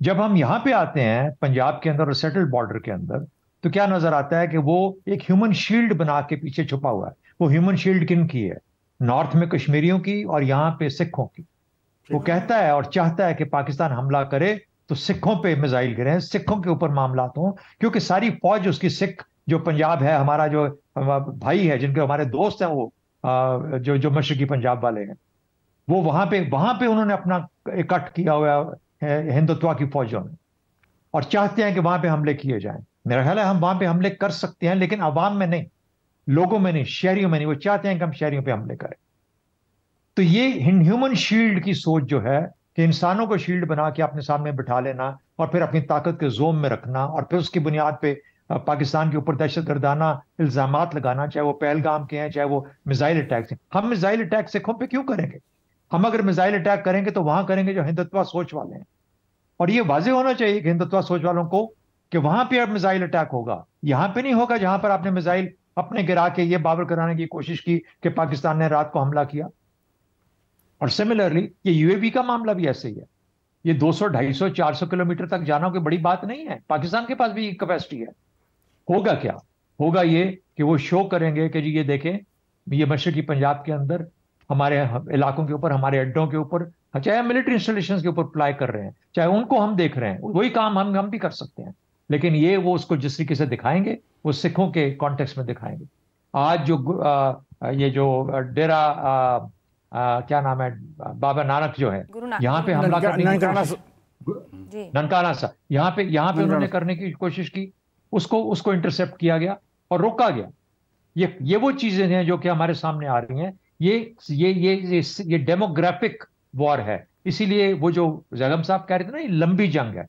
जब हम यहां पे आते हैं पंजाब के अंदर और सेटल्ड बॉर्डर के अंदर तो क्या नजर आता है कि वो एक ह्यूमन शील्ड बना के पीछे छुपा हुआ है। वो ह्यूमन शील्ड किन की है? नॉर्थ में कश्मीरियों की और यहाँ पे सिखों की। वो कहता है और चाहता है कि पाकिस्तान हमला करे तो सिखों पे मिसाइल गिरे, सिखों के ऊपर मामला हो, क्योंकि सारी फौज उसकी सिख जो पंजाब है, हमारा जो भाई है, जिनके हमारे दोस्त हैं, वो जो मशरकी पंजाब वाले हैं, वो वहां पे उन्होंने अपना इकट्ठ किया हुआ है हिंदुत्व की फौजों में और चाहते हैं कि वहां पे हमले किए जाएं। मेरा ख्याल है हम वहां पे हमले कर सकते हैं, लेकिन अवाम में नहीं, लोगों में नहीं, शहरियों में नहीं। वो चाहते हैं कि हम शहरियों पे हमले करें। तो ये ह्यूमन शील्ड की सोच जो है कि इंसानों को शील्ड बना के अपने सामने बिठा लेना और फिर अपनी ताकत के जोम में रखना और फिर उसकी बुनियाद पे पाकिस्तान के ऊपर दहशतगर्दाना इल्जामात लगाना, चाहे वो पहलगाम के हैं, चाहे वो मिसाइल अटैक हैं। हम मिसाइल अटैक सिखों पे क्यों करेंगे? हम अगर मिसाइल अटैक करेंगे तो वहां करेंगे जो हिंदुत्व सोच वाले हैं, और ये वाजे होना चाहिए कि हिंदुत्व सोच वालों को कि वहां पे अब मिसाइल अटैक होगा, यहां पे नहीं होगा जहां पर आपने मिसाइल अपने गिरा के ये बावर कराने की कोशिश की कि पाकिस्तान ने रात को हमला किया। और सिमिलरली ये यूएवी का मामला भी ऐसे ही है। ये 200, 250, 400 किलोमीटर तक जाना कोई बड़ी बात नहीं है। पाकिस्तान के पास भी कैपेसिटी है। होगा क्या? होगा ये कि वो शो करेंगे कि जी ये देखें, ये मशरकी पंजाब के अंदर हमारे इलाकों के ऊपर, हमारे अड्डों के ऊपर, चाहे मिलिट्री इंस्टॉलेशंस के ऊपर अप्लाई कर रहे हैं, चाहे उनको हम देख रहे हैं, वही काम हम भी कर सकते हैं। लेकिन ये वो उसको जिस तरीके से दिखाएंगे वो सिखों के कॉन्टेक्स्ट में दिखाएंगे। आज जो ये जो डेरा क्या नाम है, बाबा नानक जो है, यहाँ पे हमला करने की ननकाना सा यहाँ पे उन्होंने करने की कोशिश की, उसको इंटरसेप्ट किया गया और रोका गया। ये वो चीजें हैं जो कि हमारे सामने आ रही हैं। ये डेमोग्राफिक वॉर है। इसीलिए वो जो जैगम साहब कह रहे थे ना, ये लंबी जंग है,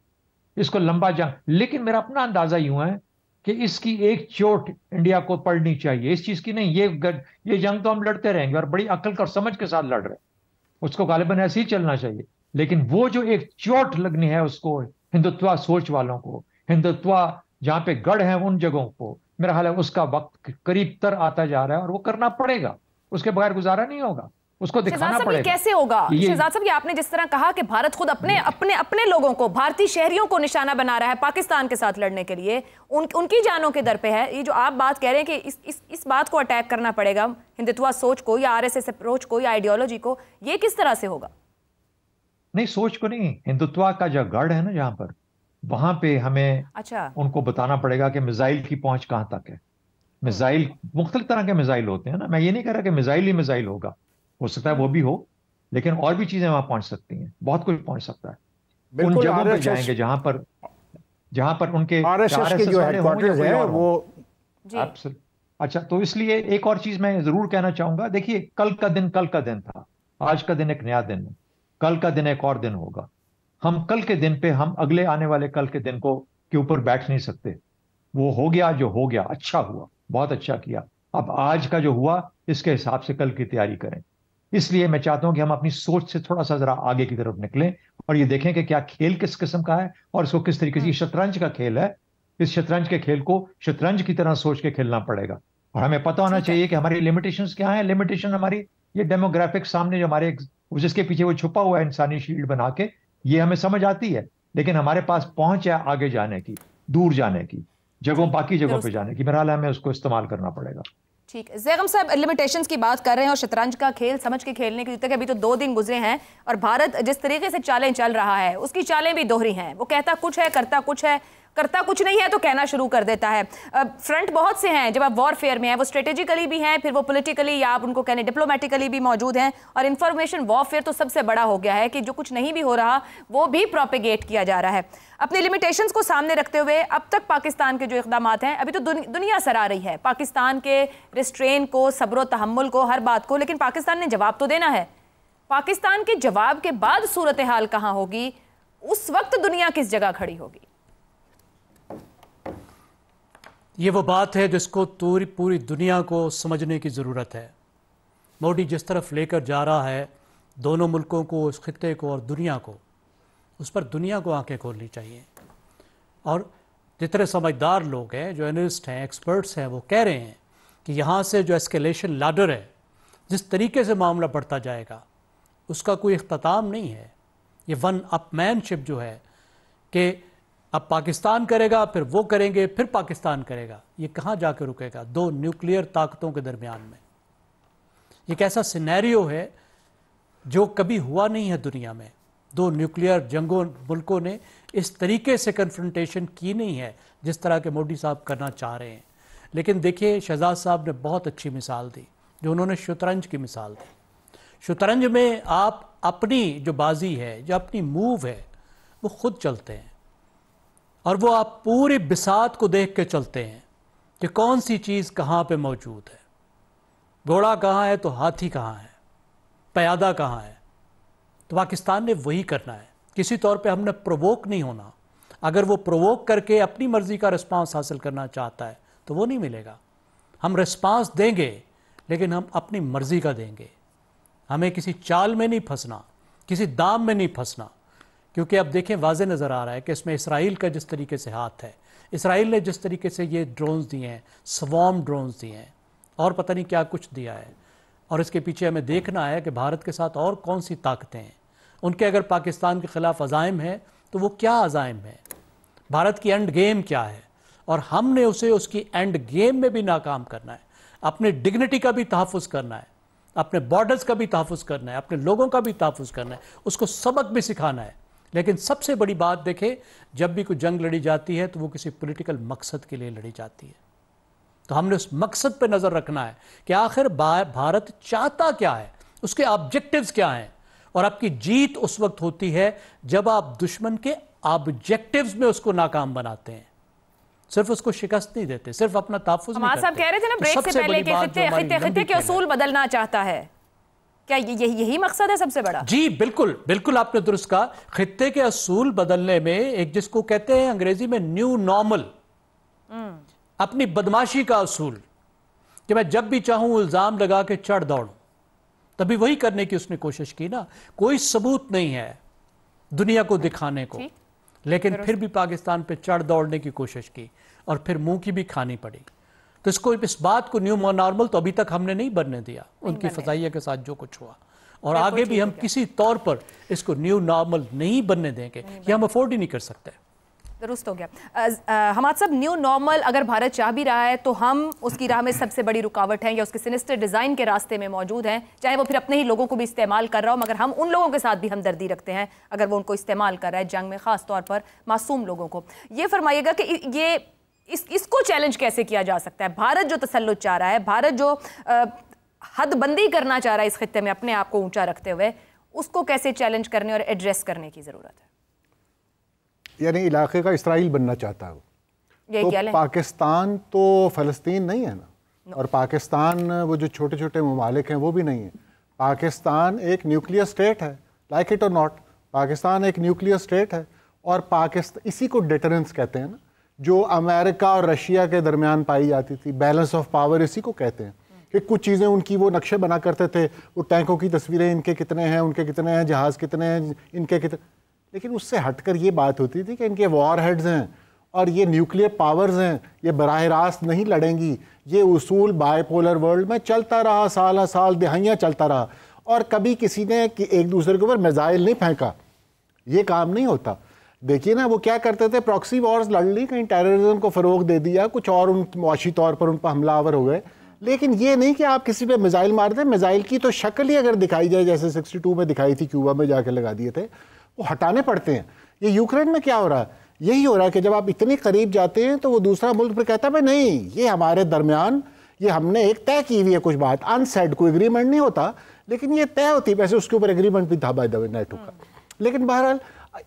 इसको लंबा जंग। लेकिन मेरा अपना अंदाजा यूं है कि इसकी एक चोट इंडिया को पड़नी चाहिए, इस चीज की नहीं। ये जंग तो हम लड़ते रहेंगे और बड़ी अकल और समझ के साथ लड़ रहे हैं, उसको गालिबन ऐसे ही चलना चाहिए। लेकिन वो जो एक चोट लगनी है उसको हिंदुत्व सोच वालों को, हिंदुत्व जहां पे गढ़ है उन जगहों को, मेरा ख्याल है उसका वक्त करीब तर आता जा रहा है और वो करना पड़ेगा, उसके बगैर गुजारा नहीं होगा, उसको दिखाना पड़ेगा। कैसे होगा शहजाद साहब? ये आपने जिस तरह कहा कि भारत खुद अपने लोगों को, भारतीय शहरियों को निशाना बना रहा है पाकिस्तान के साथ लड़ने के लिए, उनकी जानों के दर पे है। ये जो आप बात कह रहे हैं कि इस बात को अटैक करना पड़ेगा, हिंदुत्व सोच को या आरएसएस अप्रोच को या आइडियोलॉजी को, ये किस तरह से होगा? नहीं, सोच को नहीं, हिंदुत्व का जो गढ़ है ना जहां पर, वहां पे हमें उनको बताना पड़ेगा कि मिसाइल की पहुंच कहां तक है। मिसाइल मुख्तलिफ तरह के मिसाइल होते हैं ना, मैं ये नहीं कह रहा कि मिसाइल ही मिसाइल होगा, हो सकता है वो भी हो, लेकिन और भी चीजें वहां पहुंच सकती हैं, बहुत कुछ पहुंच सकता है। उन जगहों पे जाएंगे जहां पर उनके आरएसएस के जो हेडक्वार्टर्स है वो अच्छा। तो इसलिए एक और चीज मैं जरूर कहना चाहूंगा, देखिए कल का दिन था, आज का दिन एक नया दिन है, कल का दिन एक और दिन होगा। हम कल के दिन पे हम अगले आने वाले कल के दिन के ऊपर बैठ नहीं सकते। वो हो गया जो हो गया, अच्छा हुआ, बहुत अच्छा किया। अब आज का जो हुआ इसके हिसाब से कल की तैयारी करें। इसलिए मैं चाहता हूं कि हम अपनी सोच से थोड़ा सा जरा आगे की तरफ निकलें और ये देखें कि क्या खेल किस किस्म का है और इसको किस तरीके से, शतरंज का खेल है, इस शतरंज के खेल को शतरंज की तरह सोच के खेलना पड़ेगा। और हमें पता होना चाहिए कि हमारी लिमिटेशंस क्या है। लिमिटेशन हमारी ये डेमोग्राफिक सामने जो हमारे, जिसके पीछे वो छुपा हुआ है इंसानी शील्ड बना के, ये हमें समझ आती है, लेकिन हमारे पास पहुंच है आगे जाने की, दूर जाने की, बाकी जगहों पे जाने की। मेरा हाल है हमें उसको इस्तेमाल करना पड़ेगा। ठीक है, ज़ैगम साहब लिमिटेशंस की बात कर रहे हैं और शतरंज का खेल समझ के खेलने की, अभी तो 2 दिन गुजरे हैं और भारत जिस तरीके से चालें चल रहा है उसकी चालें भी दोहरी हैं। वो कहता कुछ है, करता कुछ है, करता कुछ नहीं है तो कहना शुरू कर देता है। फ्रंट बहुत से हैं जब आप वॉरफेयर में हैं, वो स्ट्रेटेजिकली भी हैं, फिर वो पॉलिटिकली या आप उनको कहने डिप्लोमेटिकली भी मौजूद हैं, और इंफॉर्मेशन वॉरफेयर तो सबसे बड़ा हो गया है कि जो कुछ नहीं भी हो रहा वो भी प्रोपेगेट किया जा रहा है। अपनी लिमिटेशंस को सामने रखते हुए अब तक पाकिस्तान के जो इक़दामात हैं, अभी तो दुनिया सराह रही है पाकिस्तान के रिस्ट्रेन को, सब्र तहम्मुल को, हर बात को, लेकिन पाकिस्तान ने जवाब तो देना है। पाकिस्तान के जवाब के बाद सूरत हाल कहाँ होगी, उस वक्त दुनिया किस जगह खड़ी होगी? ये वो बात है जिसको पूरी दुनिया को समझने की ज़रूरत है। मोदी जिस तरफ लेकर जा रहा है दोनों मुल्कों को, इस खित्ते को और दुनिया को, उस पर दुनिया को आंखें खोलनी चाहिए। और जितने समझदार लोग हैं, जो एनालिस्ट हैं, एक्सपर्ट्स हैं, वो कह रहे हैं कि यहाँ से जो एस्केलेशन लैडर है, जिस तरीके से मामला बढ़ता जाएगा उसका कोई इख्तिताम नहीं है। ये वन अपमैनशिप जो है कि अब पाकिस्तान करेगा, फिर वो करेंगे, फिर पाकिस्तान करेगा, ये कहाँ जाकर रुकेगा? 2 न्यूक्लियर ताकतों के दरमियान में एक ऐसा सिनेरियो है जो कभी हुआ नहीं है दुनिया में। 2 न्यूक्लियर जंगों मुल्कों ने इस तरीके से कन्फ्रंटेशन की नहीं है जिस तरह के मोदी साहब करना चाह रहे हैं। लेकिन देखिए, शहजाद साहब ने बहुत अच्छी मिसाल दी, जो उन्होंने शतरंज की मिसाल दी। शतरंज में आप अपनी जो बाजी है, जो अपनी मूव है, वो खुद चलते हैं और वो आप पूरी बिसात को देख के चलते हैं कि कौन सी चीज़ कहाँ पे मौजूद है। घोड़ा कहाँ है तो हाथी कहाँ है, क़यादा कहाँ है? तो पाकिस्तान ने वही करना है। किसी तौर पे हमने प्रोवोक नहीं होना। अगर वो प्रोवोक करके अपनी मर्जी का रिस्पांस हासिल करना चाहता है तो वो नहीं मिलेगा। हम रिस्पांस देंगे लेकिन हम अपनी मर्जी का देंगे। हमें किसी चाल में नहीं फंसना, किसी दाम में नहीं फंसना, क्योंकि अब देखें वाज़े नज़र आ रहा है कि इसमें इसराइल का जिस तरीके से हाथ है, इसराइल ने जिस तरीके से ये ड्रोन्स दिए हैं, स्वॉर्म ड्रोन्स दिए हैं और पता नहीं क्या कुछ दिया है, और इसके पीछे हमें देखना है कि भारत के साथ और कौन सी ताकतें हैं। उनके अगर पाकिस्तान के ख़िलाफ़ अज़ाइम है तो वो क्या अज़ाइम है, भारत की एंड गेम क्या है, और हमने उसे उसकी एंड गेम में भी नाकाम करना है। अपने डिग्निटी का भी तहफ़्फ़ुज़ करना है, अपने बॉर्डर्स का भी तहफ़्फ़ुज़ करना है, अपने लोगों का भी तहफ़्फ़ुज़ करना है, उसको सबक भी सिखाना है। लेकिन सबसे बड़ी बात देखें, जब भी कोई जंग लड़ी जाती है तो वो किसी पॉलिटिकल मकसद के लिए लड़ी जाती है। तो हमने उस मकसद पे नज़र रखना है कि आखिर भारत चाहता क्या है, उसके ऑब्जेक्टिव्स क्या हैं। और आपकी जीत उस वक्त होती है जब आप दुश्मन के ऑब्जेक्टिव्स में उसको नाकाम बनाते हैं, सिर्फ उसको शिकस्त नहीं देते, सिर्फ अपना तहफ़्फ़ुज़ नहीं करते। साहब कह रहे थे ना ब्रेक से पहले कि खित्ते के असूल बदलना चाहता है, क्या यही मकसद है सबसे बड़ा? जी बिल्कुल बिल्कुल, आपने दुरुस्त कहा। खित्ते के असूल बदलने में एक जिसको कहते हैं अंग्रेजी में न्यू नॉर्मल, अपनी बदमाशी का असूल कि मैं जब भी चाहूं इल्जाम लगा के चढ़ दौड़ूं, तभी वही करने की उसने कोशिश की ना। कोई सबूत नहीं है दुनिया को दिखाने को, लेकिन फिर भी पाकिस्तान पे चढ़ दौड़ने की कोशिश की और फिर मुंह की भी खानी पड़ी। तो इसको, इस बात को न्यू नॉर्मल तो अभी तक हमने नहीं बनने दिया, उनकी फजाइया के साथ जो कुछ हुआ, और आगे भी हम किसी तौर पर इसको न्यू नॉर्मल नहीं बनने देंगे, ये हम अफोर्ड ही नहीं कर सकते। दुरुस्त हो गया। हमाद साहब, न्यू नॉर्मल अगर भारत चाह भी रहा है तो हम उसकी राह में सबसे बड़ी रुकावट हैं या उसके सिनिस्टर डिज़ाइन के रास्ते में मौजूद हैं, चाहे वो फिर अपने ही लोगों को भी इस्तेमाल कर रहा हो, मगर हम उन लोगों के साथ भी हमदर्दी रखते हैं अगर वो उनको इस्तेमाल कर रहा है जंग में, ख़ास तौर पर मासूम लोगों को। ये फरमाइएगा कि ये इसको चैलेंज कैसे किया जा सकता है? भारत जो तसल्लुत चाह रहा है, भारत जो हदबंदी करना चाह रहा है इस खित्ते में अपने आप को ऊंचा रखते हुए, उसको कैसे चैलेंज करने और एड्रेस करने की ज़रूरत है? यानी इलाके का इसराइल बनना चाहता है वो। तो पाकिस्तान तो फ़लस्तीन नहीं है ना, और पाकिस्तान वो जो छोटे छोटे ममालिक हैं वो भी नहीं है। पाकिस्तान एक न्यूक्लियर स्टेट है, लाइक इट और नॉट, पाकिस्तान एक न्यूक्लियर स्टेट है। और पाकिस्तान, इसी को डिटरेंस कहते हैं ना, जो अमेरिका और रशिया के दरमियान पाई जाती थी, बैलेंस ऑफ पावर, इसी को कहते हैं कि कुछ चीज़ें उनकी वो नक्शे बना करते थे, वो टैंकों की तस्वीरें, इनके कितने हैं, उनके कितने हैं, जहाज़ कितने हैं, इनके कितने, लेकिन उससे हटकर ये बात होती थी कि इनके वॉर हेड्स हैं और ये न्यूक्लियर पावर्स हैं, ये बराह रास्त नहीं लड़ेंगी। ये उसूल बायपोलर वर्ल्ड में चलता रहा, साल साल दहाइयाँ चलता रहा, और कभी किसी ने एक दूसरे के ऊपर मिसाइल नहीं फेंका। ये काम नहीं होता। देखिए ना, वो क्या करते थे, प्रॉक्सी वॉर्स लड़ ली, कहीं टेररिज्म को फ़रोग दे दिया, कुछ और उन मुआशी तौर पर उन पर हमलावर हो गए, लेकिन ये नहीं कि आप किसी पे मिसाइल मार दें। मिसाइल की तो शक्ल ही अगर दिखाई जाए, जैसे 62 में दिखाई थी, क्यूबा में जाके लगा दिए थे, वो हटाने पड़ते हैं। ये यूक्रेन में क्या हो रहा है? यही हो रहा है कि जब आप इतने करीब जाते हैं तो वो दूसरा मुल्क फिर कहता है भाई नहीं, ये हमारे दरमियान, ये हमने एक तय की हुई है कुछ बात, अनसेड, कोई एग्रीमेंट नहीं होता, लेकिन ये तय होती है। वैसे उसके ऊपर एग्रीमेंट भी था बाय द वे नेटो का, लेकिन बहरहाल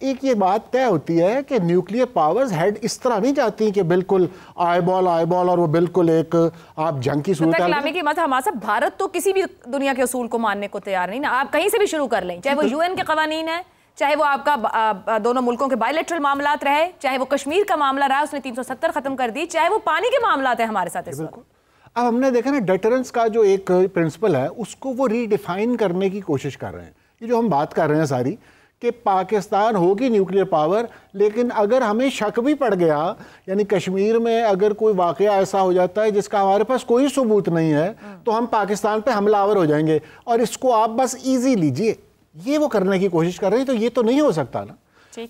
एक ये बात तय होती है कि न्यूक्लियर पावर्स हेड इस तरह नहीं जाती कि बिल्कुल आईबॉल और वो बिल्कुल एक आप जंग की सूरत की मत। हमारा भारत तो किसी भी दुनिया के असूल को मानने को तैयार नहीं ना। आप कहीं से भी शुरू कर लें, चाहे वो यूएन के कवानीन है, चाहे वो आपका दोनों मुल्कों के बायलैटरल मामलात रहे, चाहे वो कश्मीर का मामला रहा, उसने 370 खत्म कर दी, चाहे वो पानी के मामलात है हमारे साथ इस वक्त। अब हमने देखा ना, डेटरेंस का जो एक प्रिंसिपल है उसको वो रीडिफाइन करने की कोशिश कर रहे हैं। ये जो हम बात कर रहे हैं सारी, कि पाकिस्तान होगी न्यूक्लियर पावर, लेकिन अगर हमें शक भी पड़ गया, यानी कश्मीर में अगर कोई वाकया ऐसा हो जाता है जिसका हमारे पास कोई सबूत नहीं है, तो हम पाकिस्तान पे हमलावर हो जाएंगे और इसको आप बस इजी लीजिए। ये वो करने की कोशिश कर रहे हैं, तो ये तो नहीं हो सकता ना।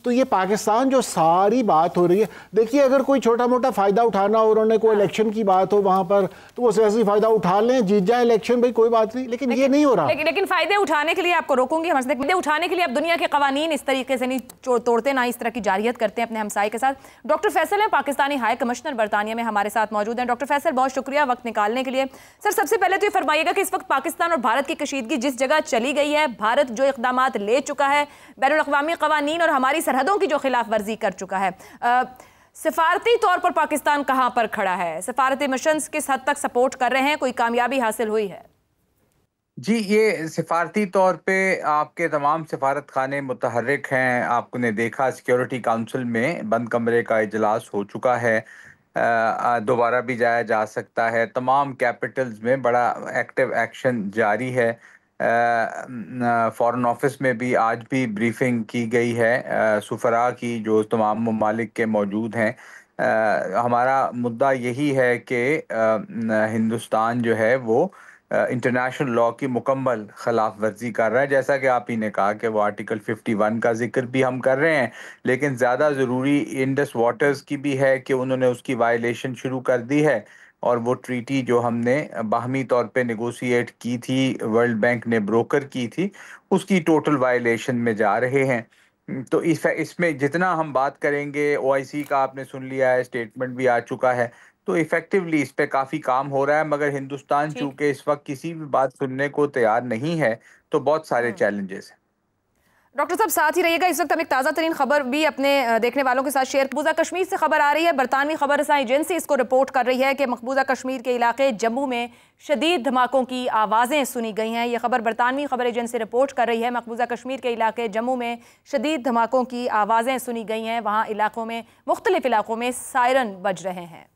तो ये पाकिस्तान जो सारी बात हो रही है, देखिए अगर कोई छोटा मोटा फायदा उठाना हो, उन्होंने कोई इलेक्शन की बात हो वहां पर, तो वो सियासी फायदा उठा लें, जीत जाए इलेक्शन, भाई कोई बात नहीं, लेकिन ये नहीं हो रहा। लेकिन फायदे उठाने के लिए आपको रोकूंगी, हमारे फायदे उठाने के लिए आप दुनिया के कवानीन इस तरीके से नहीं तोड़ते, ना इस तरह की जारियत करते हैं अपने हमसाये के साथ। डॉक्टर फैसल हैं, पाकिस्तानी हाई कमिश्नर बरतानिया में हमारे साथ मौजूद हैं। डॉक्टर फैसल, बहुत शुक्रिया वक्त निकालने के लिए। सर, सबसे पहले तो ये फरमाइएगा कि इस वक्त पाकिस्तान और भारत की कशीदगी जिस जगह चली गई है, भारत जो इक़दाम ले चुका है, बैनुल अक़वामी क़वानीन और हमारी सरहदों की जो खिलाफ वर्जी कर चुका है, सिफारती तौर पर पाकिस्तान कहां पर खड़ा है? सिफारती मिशंस किस हद तक सपोर्ट कर रहे हैं? कोई कामयाबी हासिल हुई है? जी, ये सिफारती तौर पे आपके तमाम सिफारत खाने मुतहर्रिक हैं। आपने देखा सिक्योरिटी काउंसिल में बंद कमरे का इजलास हो चुका है। दोबारा भी जाया जा सकता है। तमाम कैपिटल्स में बड़ा एक्टिव एक्शन जारी है। फॉरेन ऑफिस में भी आज भी ब्रीफिंग की गई है सुफरा की, जो तमाम ममालिक के मौजूद हैं। हमारा मुद्दा यही है कि हिंदुस्तान जो है वो इंटरनेशनल लॉ की मुकम्मल खिलाफ वर्जी कर रहा है। जैसा कि आप ही ने कहा कि वो आर्टिकल 51 का जिक्र भी हम कर रहे हैं, लेकिन ज़्यादा ज़रूरी इंडस वाटर्स की भी है कि उन्होंने उसकी वायलेशन शुरू कर दी है। और वो ट्रीटी जो हमने बाहमी तौर पे नेगोशिएट की थी, वर्ल्ड बैंक ने ब्रोकर की थी, उसकी टोटल वायलेशन में जा रहे हैं। तो इसमें जितना हम बात करेंगे, ओआईसी का आपने सुन लिया है, स्टेटमेंट भी आ चुका है, तो इफेक्टिवली इस पे काफ़ी काम हो रहा है। मगर हिंदुस्तान ठीक। चूंकि इस वक्त किसी भी बात सुनने को तैयार नहीं है, तो बहुत सारे चैलेंजेस हैं। डॉक्टर साहब साथ ही रहिएगा। इस वक्त हम एक ताज़ा तरीन खबर भी अपने देखने वालों के साथ शेयर। मकबूजा कश्मीर से खबर आ रही है। बरतानवी खबरसां एजेंसी इसको रिपोर्ट कर रही है कि मकबूजा कश्मीर के इलाके जम्मू में शदीद धमाकों की आवाज़ें सुनी गई हैं। यह खबर बरतानवी खबर एजेंसी रिपोर्ट कर रही है। मकबूजा कश्मीर के इलाके जम्मू में शदीद धमाकों की आवाज़ें सुनी गई हैं। वहाँ इलाकों में, मुख्तलिफ इलाकों में सायरन बज रहे हैं।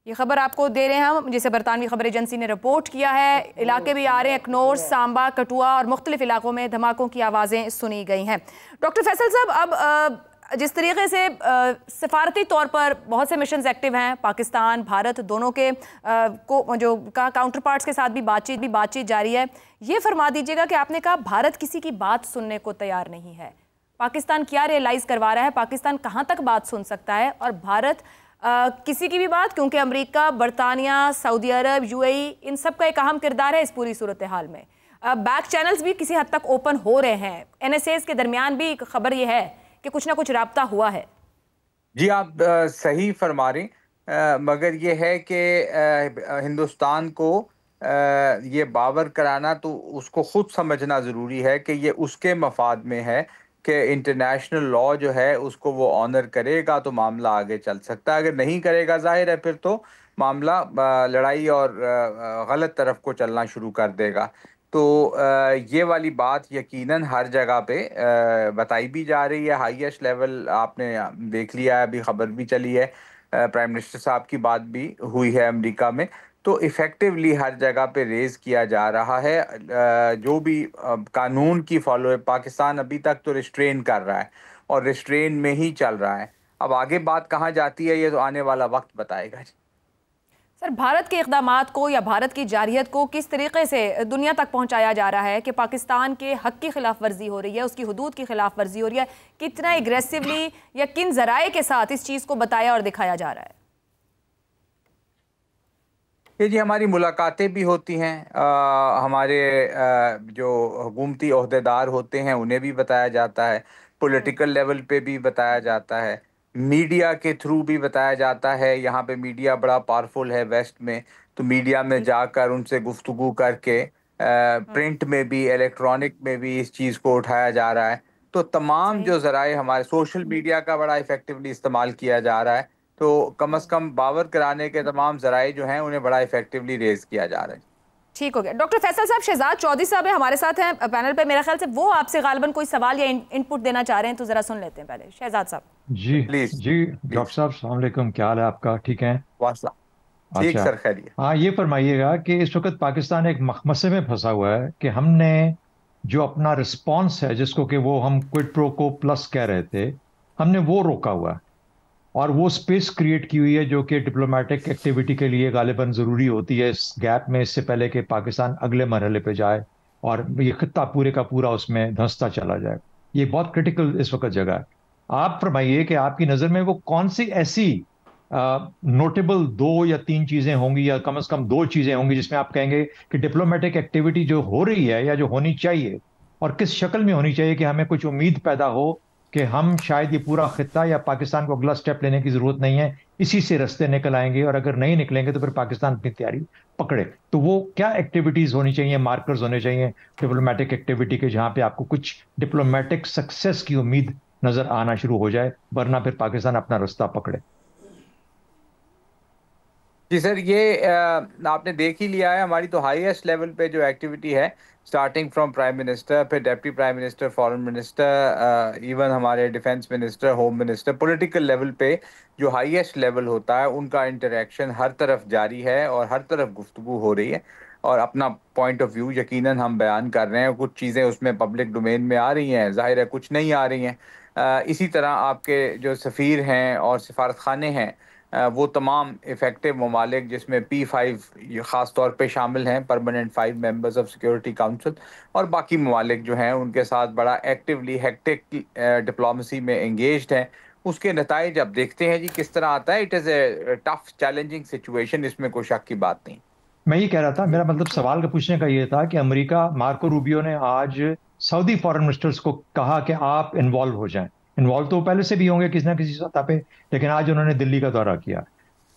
ये खबर आपको दे रहे हैं हम, जिसे बरतानवी खबर एजेंसी ने रिपोर्ट किया है। इलाके भी आ रहे हैं, अखनौर, सांबा, कठुआ और मुख्तलिफ इलाकों में धमाकों की आवाज़ें सुनी गई हैं। डॉक्टर फैसल साहब, अब जिस तरीके से सिफारती तौर पर बहुत से मिशंस एक्टिव हैं, पाकिस्तान भारत दोनों के काउंटर पार्ट्स के साथ भी बातचीत जारी है। ये फरमा दीजिएगा कि आपने कहा भारत किसी की बात सुनने को तैयार नहीं है। पाकिस्तान क्या रियलाइज़ करवा रहा है? पाकिस्तान कहाँ तक बात सुन सकता है? और भारत किसी की भी बात, क्योंकि अमेरिका, बरतानिया, सऊदी अरब, यूएई, इन सब का एक अहम किरदार है इस पूरी सूरत हाल में। बैक चैनल्स भी किसी हद तक ओपन हो रहे हैं। एनएसएस के दरमियान भी खबर यह है कि कुछ ना कुछ राब्ता हुआ है। जी, आप सही फरमा रही, मगर ये है कि हिंदुस्तान को ये बावर कराना, तो उसको खुद समझना ज़रूरी है कि ये उसके मफाद में है कि इंटरनेशनल लॉ जो है उसको वो ऑनर करेगा तो मामला आगे चल सकता है। अगर नहीं करेगा, जाहिर है फिर तो मामला लड़ाई और गलत तरफ को चलना शुरू कर देगा। तो ये वाली बात यकीनन हर जगह पे बताई भी जा रही है। हाईएस्ट लेवल आपने देख लिया है, अभी खबर भी चली है, प्राइम मिनिस्टर साहब की बात भी हुई है अमेरिका में। तो इफ़ेक्टिवली हर जगह पे रेज़ किया जा रहा है। जो भी कानून की फॉलो है, पाकिस्तान अभी तक तो रिस्ट्रेन कर रहा है और रिस्ट्रेन में ही चल रहा है। अब आगे बात कहाँ जाती है, ये तो आने वाला वक्त बताएगा। सर, भारत के इक़दामात को या भारत की जारहियत को किस तरीके से दुनिया तक पहुंचाया जा रहा है कि पाकिस्तान के हक की खिलाफ वर्जी हो रही है, उसकी हुदूद की खिलाफ वर्जी हो रही है? कितना एग्रेसिवली या किन ज़राए के साथ इस चीज़ को बताया और दिखाया जा रहा है? ये जी, हमारी मुलाकातें भी होती हैं, हमारे जो हुकूमती ओहदेदार होते हैं उन्हें भी बताया जाता है, पॉलिटिकल लेवल पे भी बताया जाता है, मीडिया के थ्रू भी बताया जाता है। यहाँ पे मीडिया बड़ा पावरफुल है वेस्ट में, तो मीडिया में जाकर उनसे गुफ्तगू करके प्रिंट में भी, इलेक्ट्रॉनिक में भी इस चीज़ को उठाया जा रहा है। तो तमाम जो ज़राए, हमारे सोशल मीडिया का बड़ा इफेक्टिवली इस्तेमाल किया जा रहा है। तो कम से कम बावर कराने के तमाम ज़राए जो हैं उन्हें बड़ा इफेक्टिवली रेज किया जा रहा है। ठीक हो गया। डॉक्टर फैसल साहब, शहजाद चौधरी साहब हमारे साथ हैं पैनल पे। मेरा ख्याल से वो आपसे गालिबन कोई सवाल या इनपुट देना चाह रहे हैं, तो जरा सुन लेते हैं पहले। शहजाद साहब जी प्लीज। जी, डॉक्टर साहब अस्सलाम वालेकुम, क्या हाल है आपका? ठीक है? ठीक अच्छा, सर, खैरियत। हाँ, ये फरमाइएगा कि इस वक्त पाकिस्तान एक मखमसे में फंसा हुआ है कि हमने जो अपना रिस्पॉन्स है, जिसको कि वो हम क्विड प्रो को प्लस कह रहे थे, हमने वो रोका हुआ है और वो स्पेस क्रिएट की हुई है जो कि डिप्लोमेटिक एक्टिविटी के लिए गालिबन ज़रूरी होती है इस गैप में, इससे पहले कि पाकिस्तान अगले मरहले पे जाए और ये खित्ता पूरे का पूरा उसमें धंसता चला जाए। ये बहुत क्रिटिकल इस वक्त जगह है। आप फरमाइए कि आपकी नज़र में वो कौन सी ऐसी नोटेबल 2 या 3 चीज़ें होंगी, या कम से कम 2 चीज़ें होंगी जिसमें आप कहेंगे कि डिप्लोमेटिक एक्टिविटी जो हो रही है या जो होनी चाहिए, और किस शक्ल में होनी चाहिए कि हमें कुछ उम्मीद पैदा हो कि हम शायद ये पूरा खित्ता या पाकिस्तान को अगला स्टेप लेने की जरूरत नहीं है, इसी से रास्ते निकल आएंगे, और अगर नहीं निकलेंगे तो फिर पाकिस्तान अपनी तैयारी पकड़े। तो वो क्या एक्टिविटीज होनी चाहिए, मार्कर्स होने चाहिए डिप्लोमेटिक एक्टिविटी के, जहां पे आपको कुछ डिप्लोमेटिक सक्सेस की उम्मीद नजर आना शुरू हो जाए, वरना फिर पाकिस्तान अपना रास्ता पकड़े। जी सर, ये आपने देख ही लिया है, हमारी तो हाईएस्ट लेवल पे जो एक्टिविटी है, स्टार्टिंग फ्रॉम प्राइम मिनिस्टर, फिर deputy prime minister, foreign minister, even हमारे defence minister, home minister, political level पे जो हाईएस्ट लेवल होता है उनका इंटरेक्शन हर तरफ जारी है और हर तरफ गुफ्तगू हो रही है और अपना पॉइंट ऑफ व्यू यकीनन हम बयान कर रहे हैं। कुछ चीज़ें उसमें पब्लिक डोमेन में आ रही हैं, जाहिर है कुछ नहीं आ रही हैं। इसी तरह आपके जो सफ़ीर हैं और सिफारत खाने हैं, वो तमाम इफ़ेक्टिव ममालिक जिसमें P5 ख़ास तौर पे शामिल हैं, permanent 5 members of security council, और बाकी ममालिक जो हैं उनके साथ बड़ा एक्टिवली हेक्टिक डिप्लोमेसी में एंगेज्ड हैं। उसके नताइज अब देखते हैं जी किस तरह आता है। It is a tough challenging situation, इसमें कोई शक की बात नहीं। मैं ये कह रहा था, मेरा मतलब सवाल का पूछने का ये था कि अमेरिका, मार्को रूबियो ने आज सऊदी फॉरेन मिनिस्टर्स को कहा कि आप इन्वॉल्व हो जाएं। इन्वॉल्व तो पहले से भी होंगे किसी ना किसी सतह पे, लेकिन आज उन्होंने दिल्ली का दौरा किया।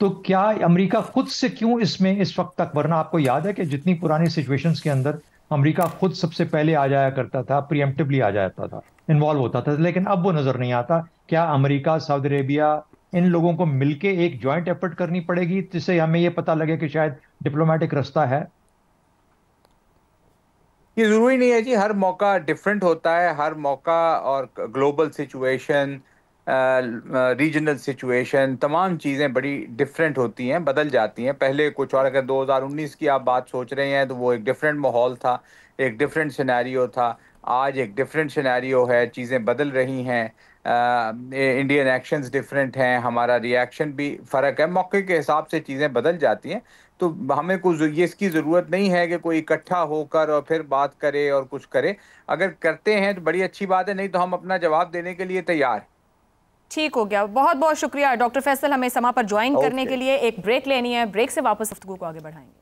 तो क्या अमेरिका खुद से क्यों इसमें इस वक्त तक, वरना आपको याद है कि जितनी पुरानी सिचुएशंस के अंदर अमेरिका खुद सबसे पहले आ जाया करता था, प्रीएम्प्टिवली आ जाता था, इन्वॉल्व होता था, लेकिन अब वो नजर नहीं आता। क्या अमेरिका, सऊदी अरेबिया, इन लोगों को मिलके एक ज्वाइंट एफर्ट करनी पड़ेगी जिससे हमें ये पता लगे कि शायद डिप्लोमेटिक रास्ता है? ये ज़रूरी नहीं है जी, हर मौका डिफरेंट होता है, हर मौका और ग्लोबल सिचुएशन, रीजनल सिचुएशन, तमाम चीज़ें बड़ी डिफरेंट होती हैं, बदल जाती हैं। पहले कुछ और, अगर 2019 की आप बात सोच रहे हैं तो वो एक डिफरेंट माहौल था, एक डिफरेंट सिनेरियो था। आज एक डिफरेंट सिनेरियो है, चीज़ें बदल रही हैं, इंडियन एक्शंस डिफरेंट हैं, हमारा रिएक्शन भी फ़र्क है, मौके के हिसाब से चीज़ें बदल जाती हैं। तो हमें कुछ ये इसकी ज़रूरत नहीं है कि कोई इकट्ठा होकर और फिर बात करे और कुछ करे। अगर करते हैं तो बड़ी अच्छी बात है, नहीं तो हम अपना जवाब देने के लिए तैयार। ठीक हो गया, बहुत बहुत शुक्रिया डॉक्टर फैसल, हमें समा पर ज्वाइन करने के लिए। एक ब्रेक लेनी है, ब्रेक से वापस गुफ्तगू को आगे बढ़ाएंगे।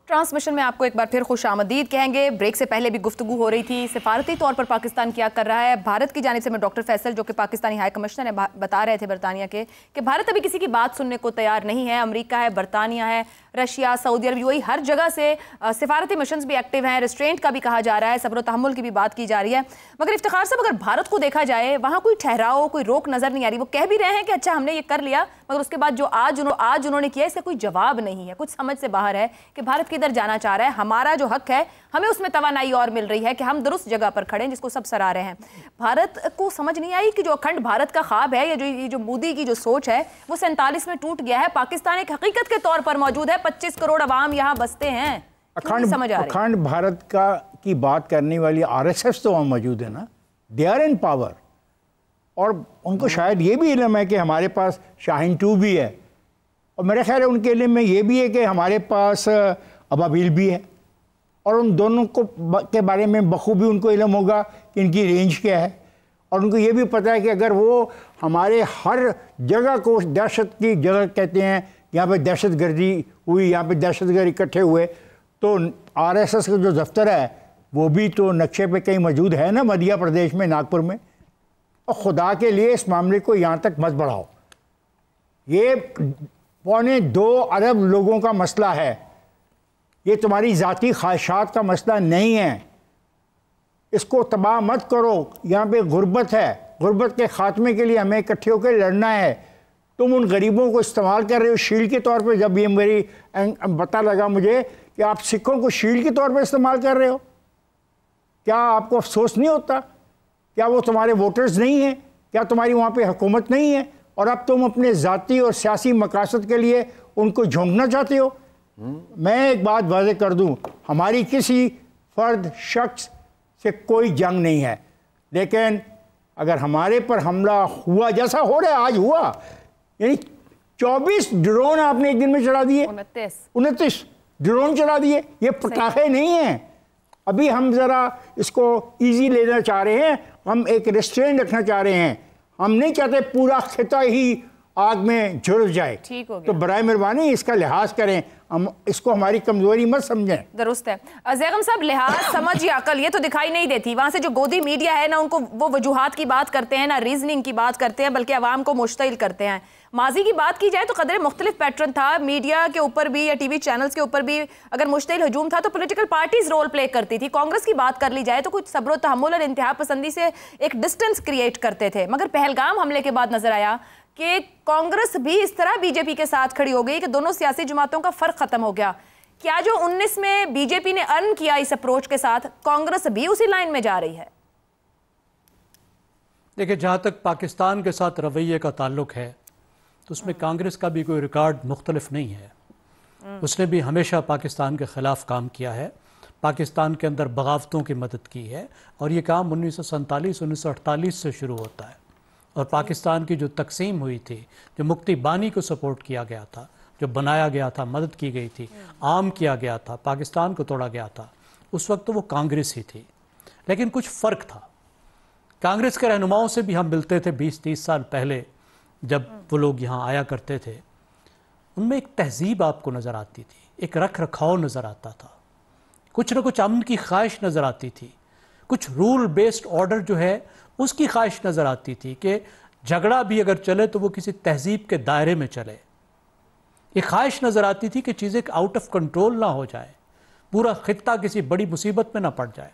ट्रांसमिशन में आपको एक बार फिर खुशामदीद कहेंगे। ब्रेक से पहले भी गुफ्तगू हो रही थी, सिफारती तौर पर पाकिस्तान क्या कर रहा है। भारत की जानिब से मैं डॉक्टर फैसल, जो कि पाकिस्तानी हाई कमिश्नर है, बता रहे थे बरतानिया के, कि भारत अभी किसी की बात सुनने को तैयार नहीं है। अमेरिका है, बरतानिया है, रशिया, सऊदी अरब, वही हर जगह से सिफारती मिशंस भी एक्टिव हैं। रिस्ट्रेंट का भी कहा जा रहा है, सब्र तहम्मुल की भी बात की जा रही है। मगर इफ्तिखार साहब, अगर भारत को देखा जाए, वहाँ कोई ठहराव, कोई रोक नजर नहीं आ रही। वो कह भी रहे हैं कि अच्छा हमने ये कर लिया, मगर उसके बाद जो आज उन्होंने किया, इसका कोई जवाब नहीं है। कुछ समझ से बाहर है कि भारत किधर जाना चाह रहा है। हमारा जो हक है, हमें उसमें तवानाई और मिल रही है कि हम दुरुस्त जगह पर खड़े हैं, जिसको सब सराह रहे हैं। भारत को समझ नहीं आई कि जो अखंड भारत का ख्वाब है, ये जो मोदी की जो सोच है, वो 47 में टूट गया है। पाकिस्तान एक हकीकत के तौर पर मौजूद है, 25 करोड़ अवाम यहाँ बसते हैं। अखंड भारत का की बात करने वाली RSS तो वहाँ मौजूद है ना, दे आर इन पावर। और उनको शायद ये भी इल्म है कि हमारे पास शाहीन 2 भी है, और मेरे ख्याल है उनके इल्म में ये भी है कि हमारे पास अबाबिल भी है, और उन दोनों को के बारे में बखूबी उनको इल्म होगा कि इनकी रेंज क्या है। और उनको ये भी पता है कि अगर वो हमारे हर जगह को दहशत की जगह कहते हैं, यहाँ पे दहशत गर्दी हुई, यहाँ पे दहशतगर्द इकट्ठे हुए, तो RSS का जो दफ्तर है वो भी तो नक्शे पे कहीं मौजूद है ना, मध्य प्रदेश में, नागपुर में। और ख़ुदा के लिए इस मामले को यहाँ तक मत बढ़ाओ। ये 2.25 अरब लोगों का मसला है, ये तुम्हारी ज़ाती ख्वाहिशात का मसला नहीं है। इसको तबाह मत करो। यहाँ पे गुर्बत है, गुर्बत के ख़ात्मे के लिए हमें इकट्ठे होकर लड़ना है। तुम उन गरीबों को इस्तेमाल कर रहे हो शील्ड के तौर पे। जब ये मेरी पता लगा मुझे कि आप सिखों को शील्ड के तौर पे इस्तेमाल कर रहे हो, क्या आपको अफसोस नहीं होता? क्या वो तुम्हारे वोटर्स नहीं हैं? क्या तुम्हारी वहाँ पे हुकूमत नहीं है? और अब तुम अपने ज़ाती और सियासी मकासद के लिए उनको झोंकना चाहते हो। मैं एक बात वाज़ेह कर दूं, हमारी किसी फ़र्द शख्स से कोई जंग नहीं है, लेकिन अगर हमारे पर हमला हुआ, जैसा हो रहा है आज हुआ, यानी 24 ड्रोन आपने एक दिन में चढ़ा दिए, 29 ड्रोन चढ़ा दिए। ये पटाखे नहीं हैं। अभी हम ज़रा इसको इजी लेना चाह रहे हैं, हम एक रेस्ट्रेंट रखना चाह रहे हैं। हम नहीं चाहते पूरा खिता ही आग में झुलस जाए। ठीक हो गया। तो बराए मेहरबानी इसका लिहाज करें, हम इसको हमारी कमजोरी मत समझें। दुरुस्त है। ज़ैगम साहब, लिहाज, समझ या अकल ये तो दिखाई नहीं देती। वहां से जो गोदी मीडिया है ना, उनको वो वजूहात की बात करते हैं ना रीजनिंग की बात करते हैं, बल्कि अवाम को मुश्तिल करते हैं। माजी की बात की जाए तो कदर मुख्तलिफ पैटर्न था मीडिया के ऊपर भी या टीवी चैनल्स के ऊपर भी। अगर मुश्तिल हजूम था तो पॉलिटिकल पार्टीज रोल प्ले करती थी। कांग्रेस की बात कर ली जाए तो कुछ सब्र तहम्मुल और इंतहा पसंदी से एक डिस्टेंस क्रिएट करते थे। मगर पहलगाम हमले के बाद नजर आया कि कांग्रेस भी इस तरह बीजेपी के साथ खड़ी हो गई कि दोनों सियासी जमातों का फर्क खत्म हो गया। क्या जो 19 में बीजेपी ने अर्न किया इस अप्रोच के साथ, कांग्रेस भी उसी लाइन में जा रही है? देखिए, जहाँ तक पाकिस्तान के साथ रवैये का ताल्लुक है तो उसमें कांग्रेस का भी कोई रिकॉर्ड मुख्तलिफ नहीं है। उसने भी हमेशा पाकिस्तान के ख़िलाफ़ काम किया है, पाकिस्तान के अंदर बगावतों की मदद की है, और ये काम 1947-1948 से शुरू होता है। और पाकिस्तान की जो तकसीम हुई थी, जो मुक्ति बानी को सपोर्ट किया गया था, जो बनाया गया था, मदद की गई थी, आम किया गया था, पाकिस्तान को तोड़ा गया था, उस वक्त तो वो कांग्रेस ही थी। लेकिन कुछ फ़र्क था। कांग्रेस के रहनुमाओं से भी हम मिलते थे 20-30 साल पहले, जब वो लोग यहाँ आया करते थे। उनमें एक तहजीब आपको नज़र आती थी, एक रख रखाव नज़र आता था, कुछ न कुछ अमन की ख्वाहिश नज़र आती थी, कुछ रूल बेस्ड ऑर्डर जो है उसकी ख्वाहिश नज़र आती थी कि झगड़ा भी अगर चले तो वो किसी तहजीब के दायरे में चले। एक ख्वाहिश नज़र आती थी कि चीज़ें आउट ऑफ कंट्रोल ना हो जाए, पूरा खित्ता किसी बड़ी मुसीबत में ना पड़ जाए।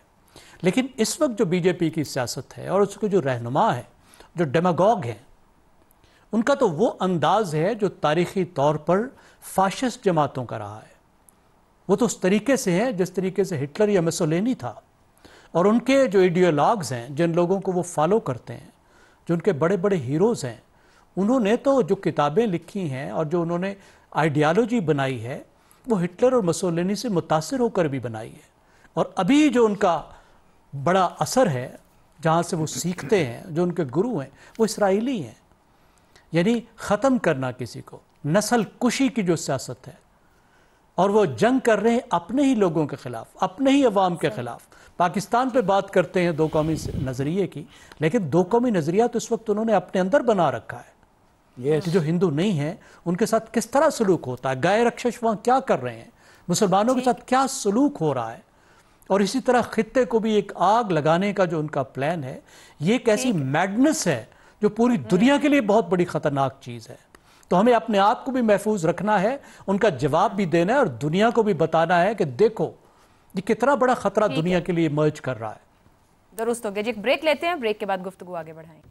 लेकिन इस वक्त जो बीजेपी की सियासत है और उसके जो रहनुमा है, जो डेमागॉग हैं, उनका तो वो अंदाज़ है जो तारीख़ी तौर पर फाशिस्ट जमातों का रहा है। वो तो उस तरीके से है जिस तरीके से हिटलर या मुसोलिनी था। और उनके जो आइडियोलॉग्स हैं, जिन लोगों को वो फॉलो करते हैं, जो उनके बड़े बड़े हीरोज़ हैं, उन्होंने तो जो किताबें लिखी हैं और जो उन्होंने आइडियालॉजी बनाई है, वो हिटलर और मुसोलिनी से मुतासिर होकर भी बनाई है। और अभी जो उनका बड़ा असर है, जहाँ से वो सीखते हैं, जो उनके गुरु हैं, वो इसराइली हैं। यानी ख़त्म करना किसी को, नस्ल कुशी की जो सियासत है, और वो जंग कर रहे हैं अपने ही लोगों के ख़िलाफ़, अपने ही अवाम के ख़िलाफ़। पाकिस्तान पे बात करते हैं दो कौमी नज़रिए की, लेकिन दो कौमी नज़रिया तो इस वक्त उन्होंने अपने अंदर बना रखा है। कि जो हिंदू नहीं है उनके साथ किस तरह सलूक होता है, गाय रक्षस वहाँ क्या कर रहे हैं, मुसलमानों के साथ क्या सलूक हो रहा है। और इसी तरह खित्ते को भी एक आग लगाने का जो उनका प्लान है, ये एक ऐसी मैडनेस है जो पूरी दुनिया के लिए बहुत बड़ी ख़तरनाक चीज़ है। तो हमें अपने आप को भी महफूज रखना है, उनका जवाब भी देना है, और दुनिया को भी बताना है कि देखो ये कितना बड़ा खतरा दुनिया के लिए इमर्ज कर रहा है। दुरुस्त हो गया जी। एक ब्रेक लेते हैं, ब्रेक के बाद गुफ्तगू आगे बढ़ाएंगे।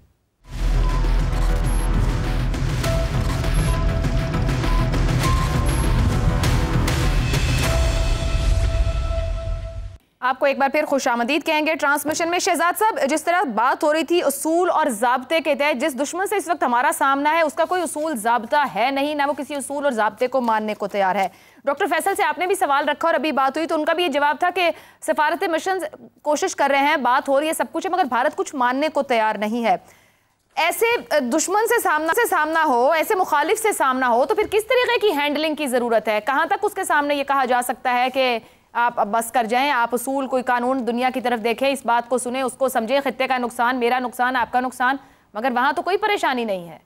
आपको एक बार फिर खुशामदीद कहेंगे ट्रांसमिशन में। शहजाद साहब, जिस तरह बात हो रही थी उसूल और ज़ाब्ते के तहत, जिस दुश्मन से इस वक्त हमारा सामना है उसका कोई उसूल ज़ाब्ता है नहीं, ना वो किसी उसूल और ज़ाब्ते को मानने को तैयार है। डॉक्टर फैसल से आपने भी सवाल रखा और अभी बात हुई तो उनका भी ये जवाब था कि सफारत मिशन कोशिश कर रहे हैं, बात हो रही है, सब कुछ है, मगर भारत कुछ मानने को तैयार नहीं है। ऐसे दुश्मन से सामना हो, ऐसे मुखालिफ से सामना हो, तो फिर किस तरीके की हैंडलिंग की ज़रूरत है? कहाँ तक उसके सामने ये कहा जा सकता है कि आप अब बस कर जाएं, आप उसूल, कोई कानून, दुनिया की तरफ देखें, इस बात को सुने, उसको समझें, खित्ते का नुकसान, मेरा नुकसान, आपका नुकसान, मगर वहां तो कोई परेशानी नहीं है।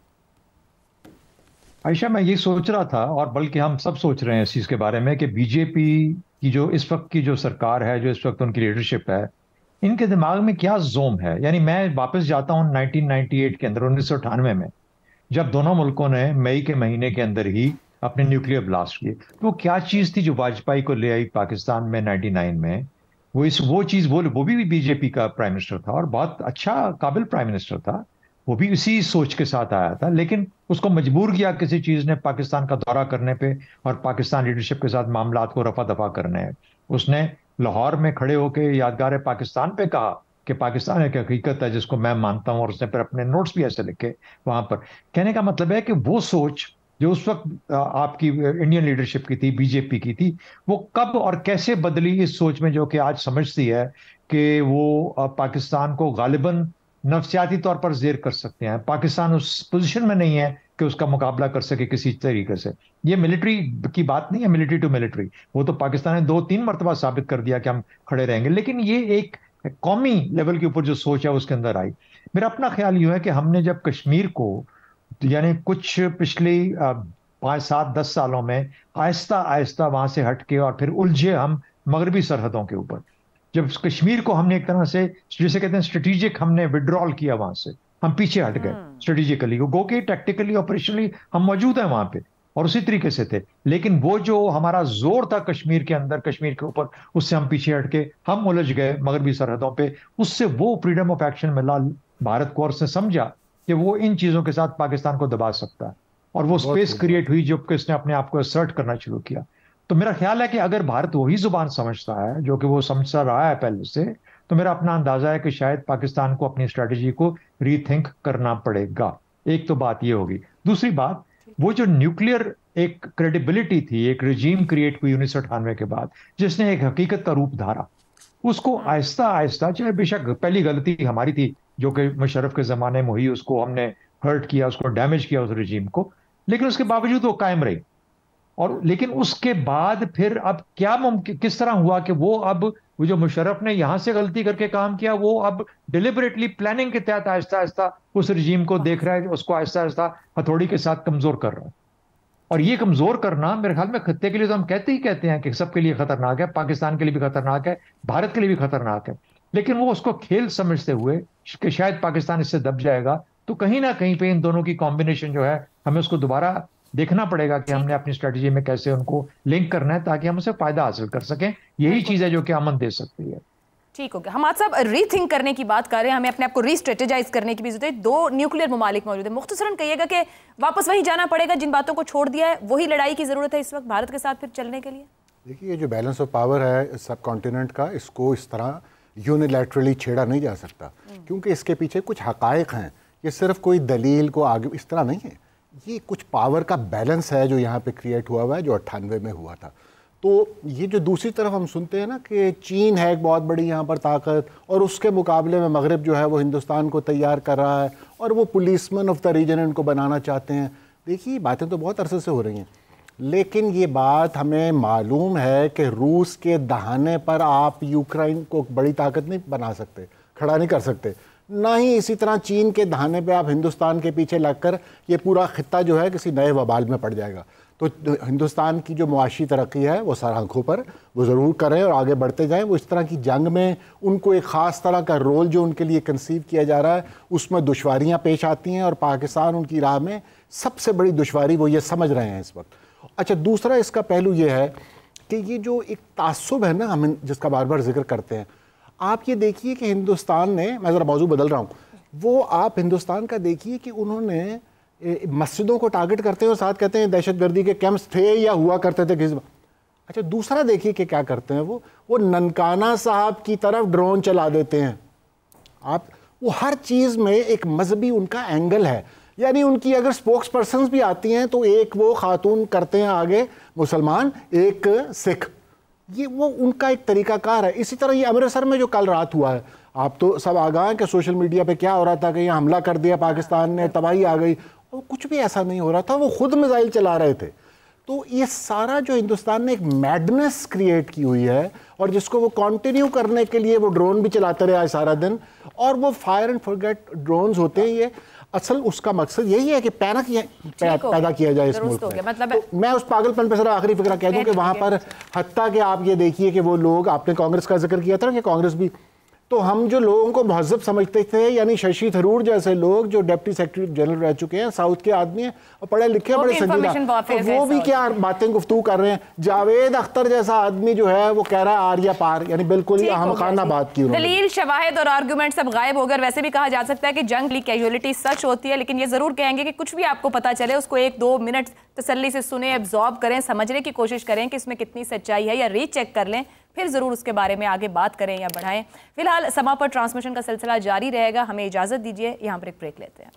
आयशा, मैं ये सोच रहा था, और बल्कि हम सब सोच रहे हैं इस चीज़ के बारे में, कि बीजेपी की जो इस वक्त की जो सरकार है, जो इस वक्त उनकी लीडरशिप है, इनके दिमाग में क्या जोम है। यानी मैं वापस जाता हूँ 1998 के अंदर, 1998 में, जब दोनों मुल्कों ने मई के महीने के अंदर ही अपने न्यूक्लियर ब्लास्ट किए। तो क्या चीज़ थी जो वाजपेयी को ले आई पाकिस्तान में 99 में? वो चीज़, वो भी बीजेपी का प्राइम मिनिस्टर था और बहुत अच्छा काबिल प्राइम मिनिस्टर था, वो भी इसी सोच के साथ आया था। लेकिन उसको मजबूर किया किसी चीज़ ने पाकिस्तान का दौरा करने पे और पाकिस्तान लीडरशिप के साथ मामलात को रफा दफा करने हैं। उसने लाहौर में खड़े होकर यादगार पाकिस्तान पे कहा कि पाकिस्तान एक हकीकत है जिसको मैं मानता हूँ, और उसने फिर अपने नोट्स भी ऐसे लिखे वहां पर। कहने का मतलब है कि वो सोच जो उस वक्त आपकी इंडियन लीडरशिप की थी, बीजेपी की थी, वो कब और कैसे बदली इस सोच में, जो कि आज समझती है कि वो पाकिस्तान को गालिबन नफसियाती तौर पर जेर कर सकते हैं। पाकिस्तान उस पोजीशन में नहीं है कि उसका मुकाबला कर सके किसी तरीके से। ये मिलिट्री की बात नहीं है, मिलिट्री टू मिलिट्री, वो तो पाकिस्तान ने 2-3 मरतबा साबित कर दिया कि हम खड़े रहेंगे। लेकिन ये एक कौमी लेवल के ऊपर जो सोच है उसके अंदर आई। मेरा अपना ख्याल ये है कि हमने जब कश्मीर को यानी कुछ पिछली 5, 7, 10 सालों में आहिस्ता आहिस्ता वहां से हटके और फिर उलझे हम मगरबी सरहदों के ऊपर। जब कश्मीर को हमने एक तरह से जिसे कहते हैं स्ट्रेटेजिक हमने विड्रॉल किया वहां से, हम पीछे हट गए स्ट्रेटेजिकली, गो के टैक्टिकली ऑपरेशनली हम मौजूद हैं वहां पे और उसी तरीके से थे, लेकिन वो जो हमारा जोर था कश्मीर के अंदर, कश्मीर के ऊपर, उससे हम पीछे हटके हम उलझ गए मगरबी सरहदों पे। उससे वो फ्रीडम ऑफ एक्शन मिला भारत को और उसने समझा कि वो इन चीजों के साथ पाकिस्तान को दबा सकता है और वो स्पेस क्रिएट हुई जो कि उसने अपने आप को असर्ट करना शुरू किया। तो मेरा ख्याल है कि अगर भारत वही जुबान समझता है जो कि वो समझता रहा है पहले से, तो मेरा अपना अंदाजा है कि शायद पाकिस्तान को अपनी स्ट्रैटेजी को रीथिंक करना पड़ेगा। एक तो बात ये होगी। दूसरी बात, वो जो न्यूक्लियर एक क्रेडिबिलिटी थी, एक रिजीम क्रिएट हुई 1998 के बाद जिसने एक हकीकत का रूप धारा, उसको आहिस्ता आहिस्ता, चाहे बेशक पहली गलती हमारी थी जो कि मुशर्रफ के जमाने में हुई, उसको हमने हर्ट किया, उसको डैमेज किया उस रिजीम को, लेकिन उसके बावजूद वो कायम रही। और लेकिन उसके बाद फिर अब क्या मुमकिन, किस तरह हुआ कि वो जो मुशर्रफ ने यहां से गलती करके काम किया, वो अब डिलिबरेटली प्लानिंग के तहत आहिस्ता आहिस्ता उस रिजीम को देख रहा है, उसको आहिस्ता आहिस्ता हथौड़ी के साथ कमजोर कर रहा है। और ये कमजोर करना मेरे ख्याल में खत्ते के लिए तो हम कहते ही कहते हैं कि सबके लिए खतरनाक है, पाकिस्तान के लिए भी खतरनाक है, भारत के लिए भी खतरनाक है, लेकिन वो उसको खेल समझते हुए कि शायद पाकिस्तान इससे दब जाएगा, तो कहीं ना कहीं पे इन दोनों की कॉम्बिनेशन जो है हमें उसको दोबारा देखना पड़ेगा कि हमने अपनी स्ट्रेटजी में कैसे उनको लिंक करना है ताकि हम उसे फायदा हासिल कर सकें। यही चीज है जो कि अमन दे सकती है। ठीक हो गया। हमाद साहब, रीथिंक करने की बात कर रहे हैं, हमें अपने आप को रीस्ट्रेटेजाइज करने की भी जरूरत है। 2 न्यूक्लियर ममालिक मौजूद है, मुख्तसरन कहिएगा कि वापस वही जाना पड़ेगा जिन बातों को छोड़ दिया है, वही लड़ाई की जरूरत है इस वक्त भारत के साथ फिर चलने के लिए? देखिए, ये जो बैलेंस ऑफ पावर है सब कॉन्टिनेंट का, इसको इस तरह यूनिलैटरली छेड़ा नहीं जा सकता, क्योंकि इसके पीछे कुछ हकायक हैं। ये सिर्फ कोई दलील को आगे इस तरह नहीं है, ये कुछ पावर का बैलेंस है जो यहाँ पे क्रिएट हुआ है, जो 98 में हुआ था। तो ये जो दूसरी तरफ हम सुनते हैं ना कि चीन है एक बहुत बड़ी यहाँ पर ताकत, और उसके मुकाबले में मगरब जो है वो हिंदुस्तान को तैयार कर रहा है और वो पुलिसमैन ऑफ द रीजन इनको बनाना चाहते हैं। देखिए, बातें तो बहुत अरसे से हो रही हैं, लेकिन ये बात हमें मालूम है कि रूस के दहाने पर आप यूक्रेन को बड़ी ताकत नहीं बना सकते, खड़ा नहीं कर सकते, ना ही इसी तरह चीन के दहाने पे आप हिंदुस्तान के पीछे लगकर ये पूरा खित्ता जो है किसी नए वबाल में पड़ जाएगा। तो हिंदुस्तान की जो मुआशी तरक्की है वो सर आंखों पर वो ज़रूर करें और आगे बढ़ते जाएं। वो इस तरह की जंग में उनको एक ख़ास तरह का रोल जो उनके लिए कंसीव किया जा रहा है उसमें दुश्वारियाँ पेश आती हैं, और पाकिस्तान उनकी राह में सबसे बड़ी दुश्वारी वो ये समझ रहे हैं इस वक्त। अच्छा, दूसरा इसका पहलू ये है कि ये जो एक तासुब है ना हम जिसका बार बार जिक्र करते हैं, आप ये देखिए कि हिंदुस्तान ने, मैं ज़रा मौजू बदल रहा हूँ, वो आप हिंदुस्तान का देखिए कि उन्होंने मस्जिदों को टारगेट करते हैं और साथ कहते हैं दहशतगर्दी के कैंप्स थे या हुआ करते थे किसी। अच्छा, दूसरा देखिए कि क्या करते हैं वो ननकाना साहब की तरफ ड्रोन चला देते हैं। आप वो हर चीज़ में एक मजहबी उनका एंगल है, यानी उनकी अगर स्पोक्स पर्सन्स भी आती हैं तो एक वो खातून करते हैं आगे मुसलमान, एक सिख, ये वो उनका एक तरीकाकार है। इसी तरह ये अमृतसर में जो कल रात हुआ है, आप तो सब आगाह हैं कि सोशल मीडिया पे क्या हो रहा था कि यहाँ हमला कर दिया पाकिस्तान ने, तबाही आ गई, और कुछ भी ऐसा नहीं हो रहा था, वो खुद मिसाइल चला रहे थे। तो ये सारा जो हिंदुस्तान ने एक मैडनेस क्रिएट की हुई है और जिसको वो कंटिन्यू करने के लिए वो ड्रोन भी चलाते रहे आज सारा दिन, और वो फायर एंड फॉरगेट ड्रोन्स होते हैं। ये असल उसका मकसद यही है कि पैदा किया जाए इस मुल्क में। मतलब तो मैं उस पागलपन पे जरा आखिरी फिक्रा कह दूं कि वहां पर हत्ता कि आप ये देखिए कि वो लोग, आपने कांग्रेस का जिक्र किया था कि कांग्रेस भी, तो हम जो लोगों को महज़ब समझते थे, यानी शशि थरूर जैसे लोग जो डिप्टी सेक्रेटरी जनरल रह चुके हैं, साउथ के आदमी हैं और पढ़े लिखे हैं, बड़े संजीदा, तो वो भी क्या बातें गुफ्तगू कर रहे हैं। जावेद अख्तर जैसा आदमी जो है वो कह रहा है आर्या पार, यानी बिल्कुल ही अहमखाना बात की। दलील, शवाहिद और आर्गुमेंट सब गायब हो गए। वैसे भी कहा जा सकता है कि जंग की कैजुअलिटी सच होती है, लेकिन ये जरूर कहेंगे कि कुछ भी आपको पता चले उसको 1-2 मिनट तसल्ली से सुने, एब्जॉर्ब करें, समझने की कोशिश करें कि इसमें कितनी सच्चाई है, या रीचेक कर लें, फिर ज़रूर उसके बारे में आगे बात करें या बढ़ाएं। फिलहाल समा पर ट्रांसमिशन का सिलसिला जारी रहेगा। हमें इजाज़त दीजिए, यहाँ पर एक ब्रेक लेते हैं।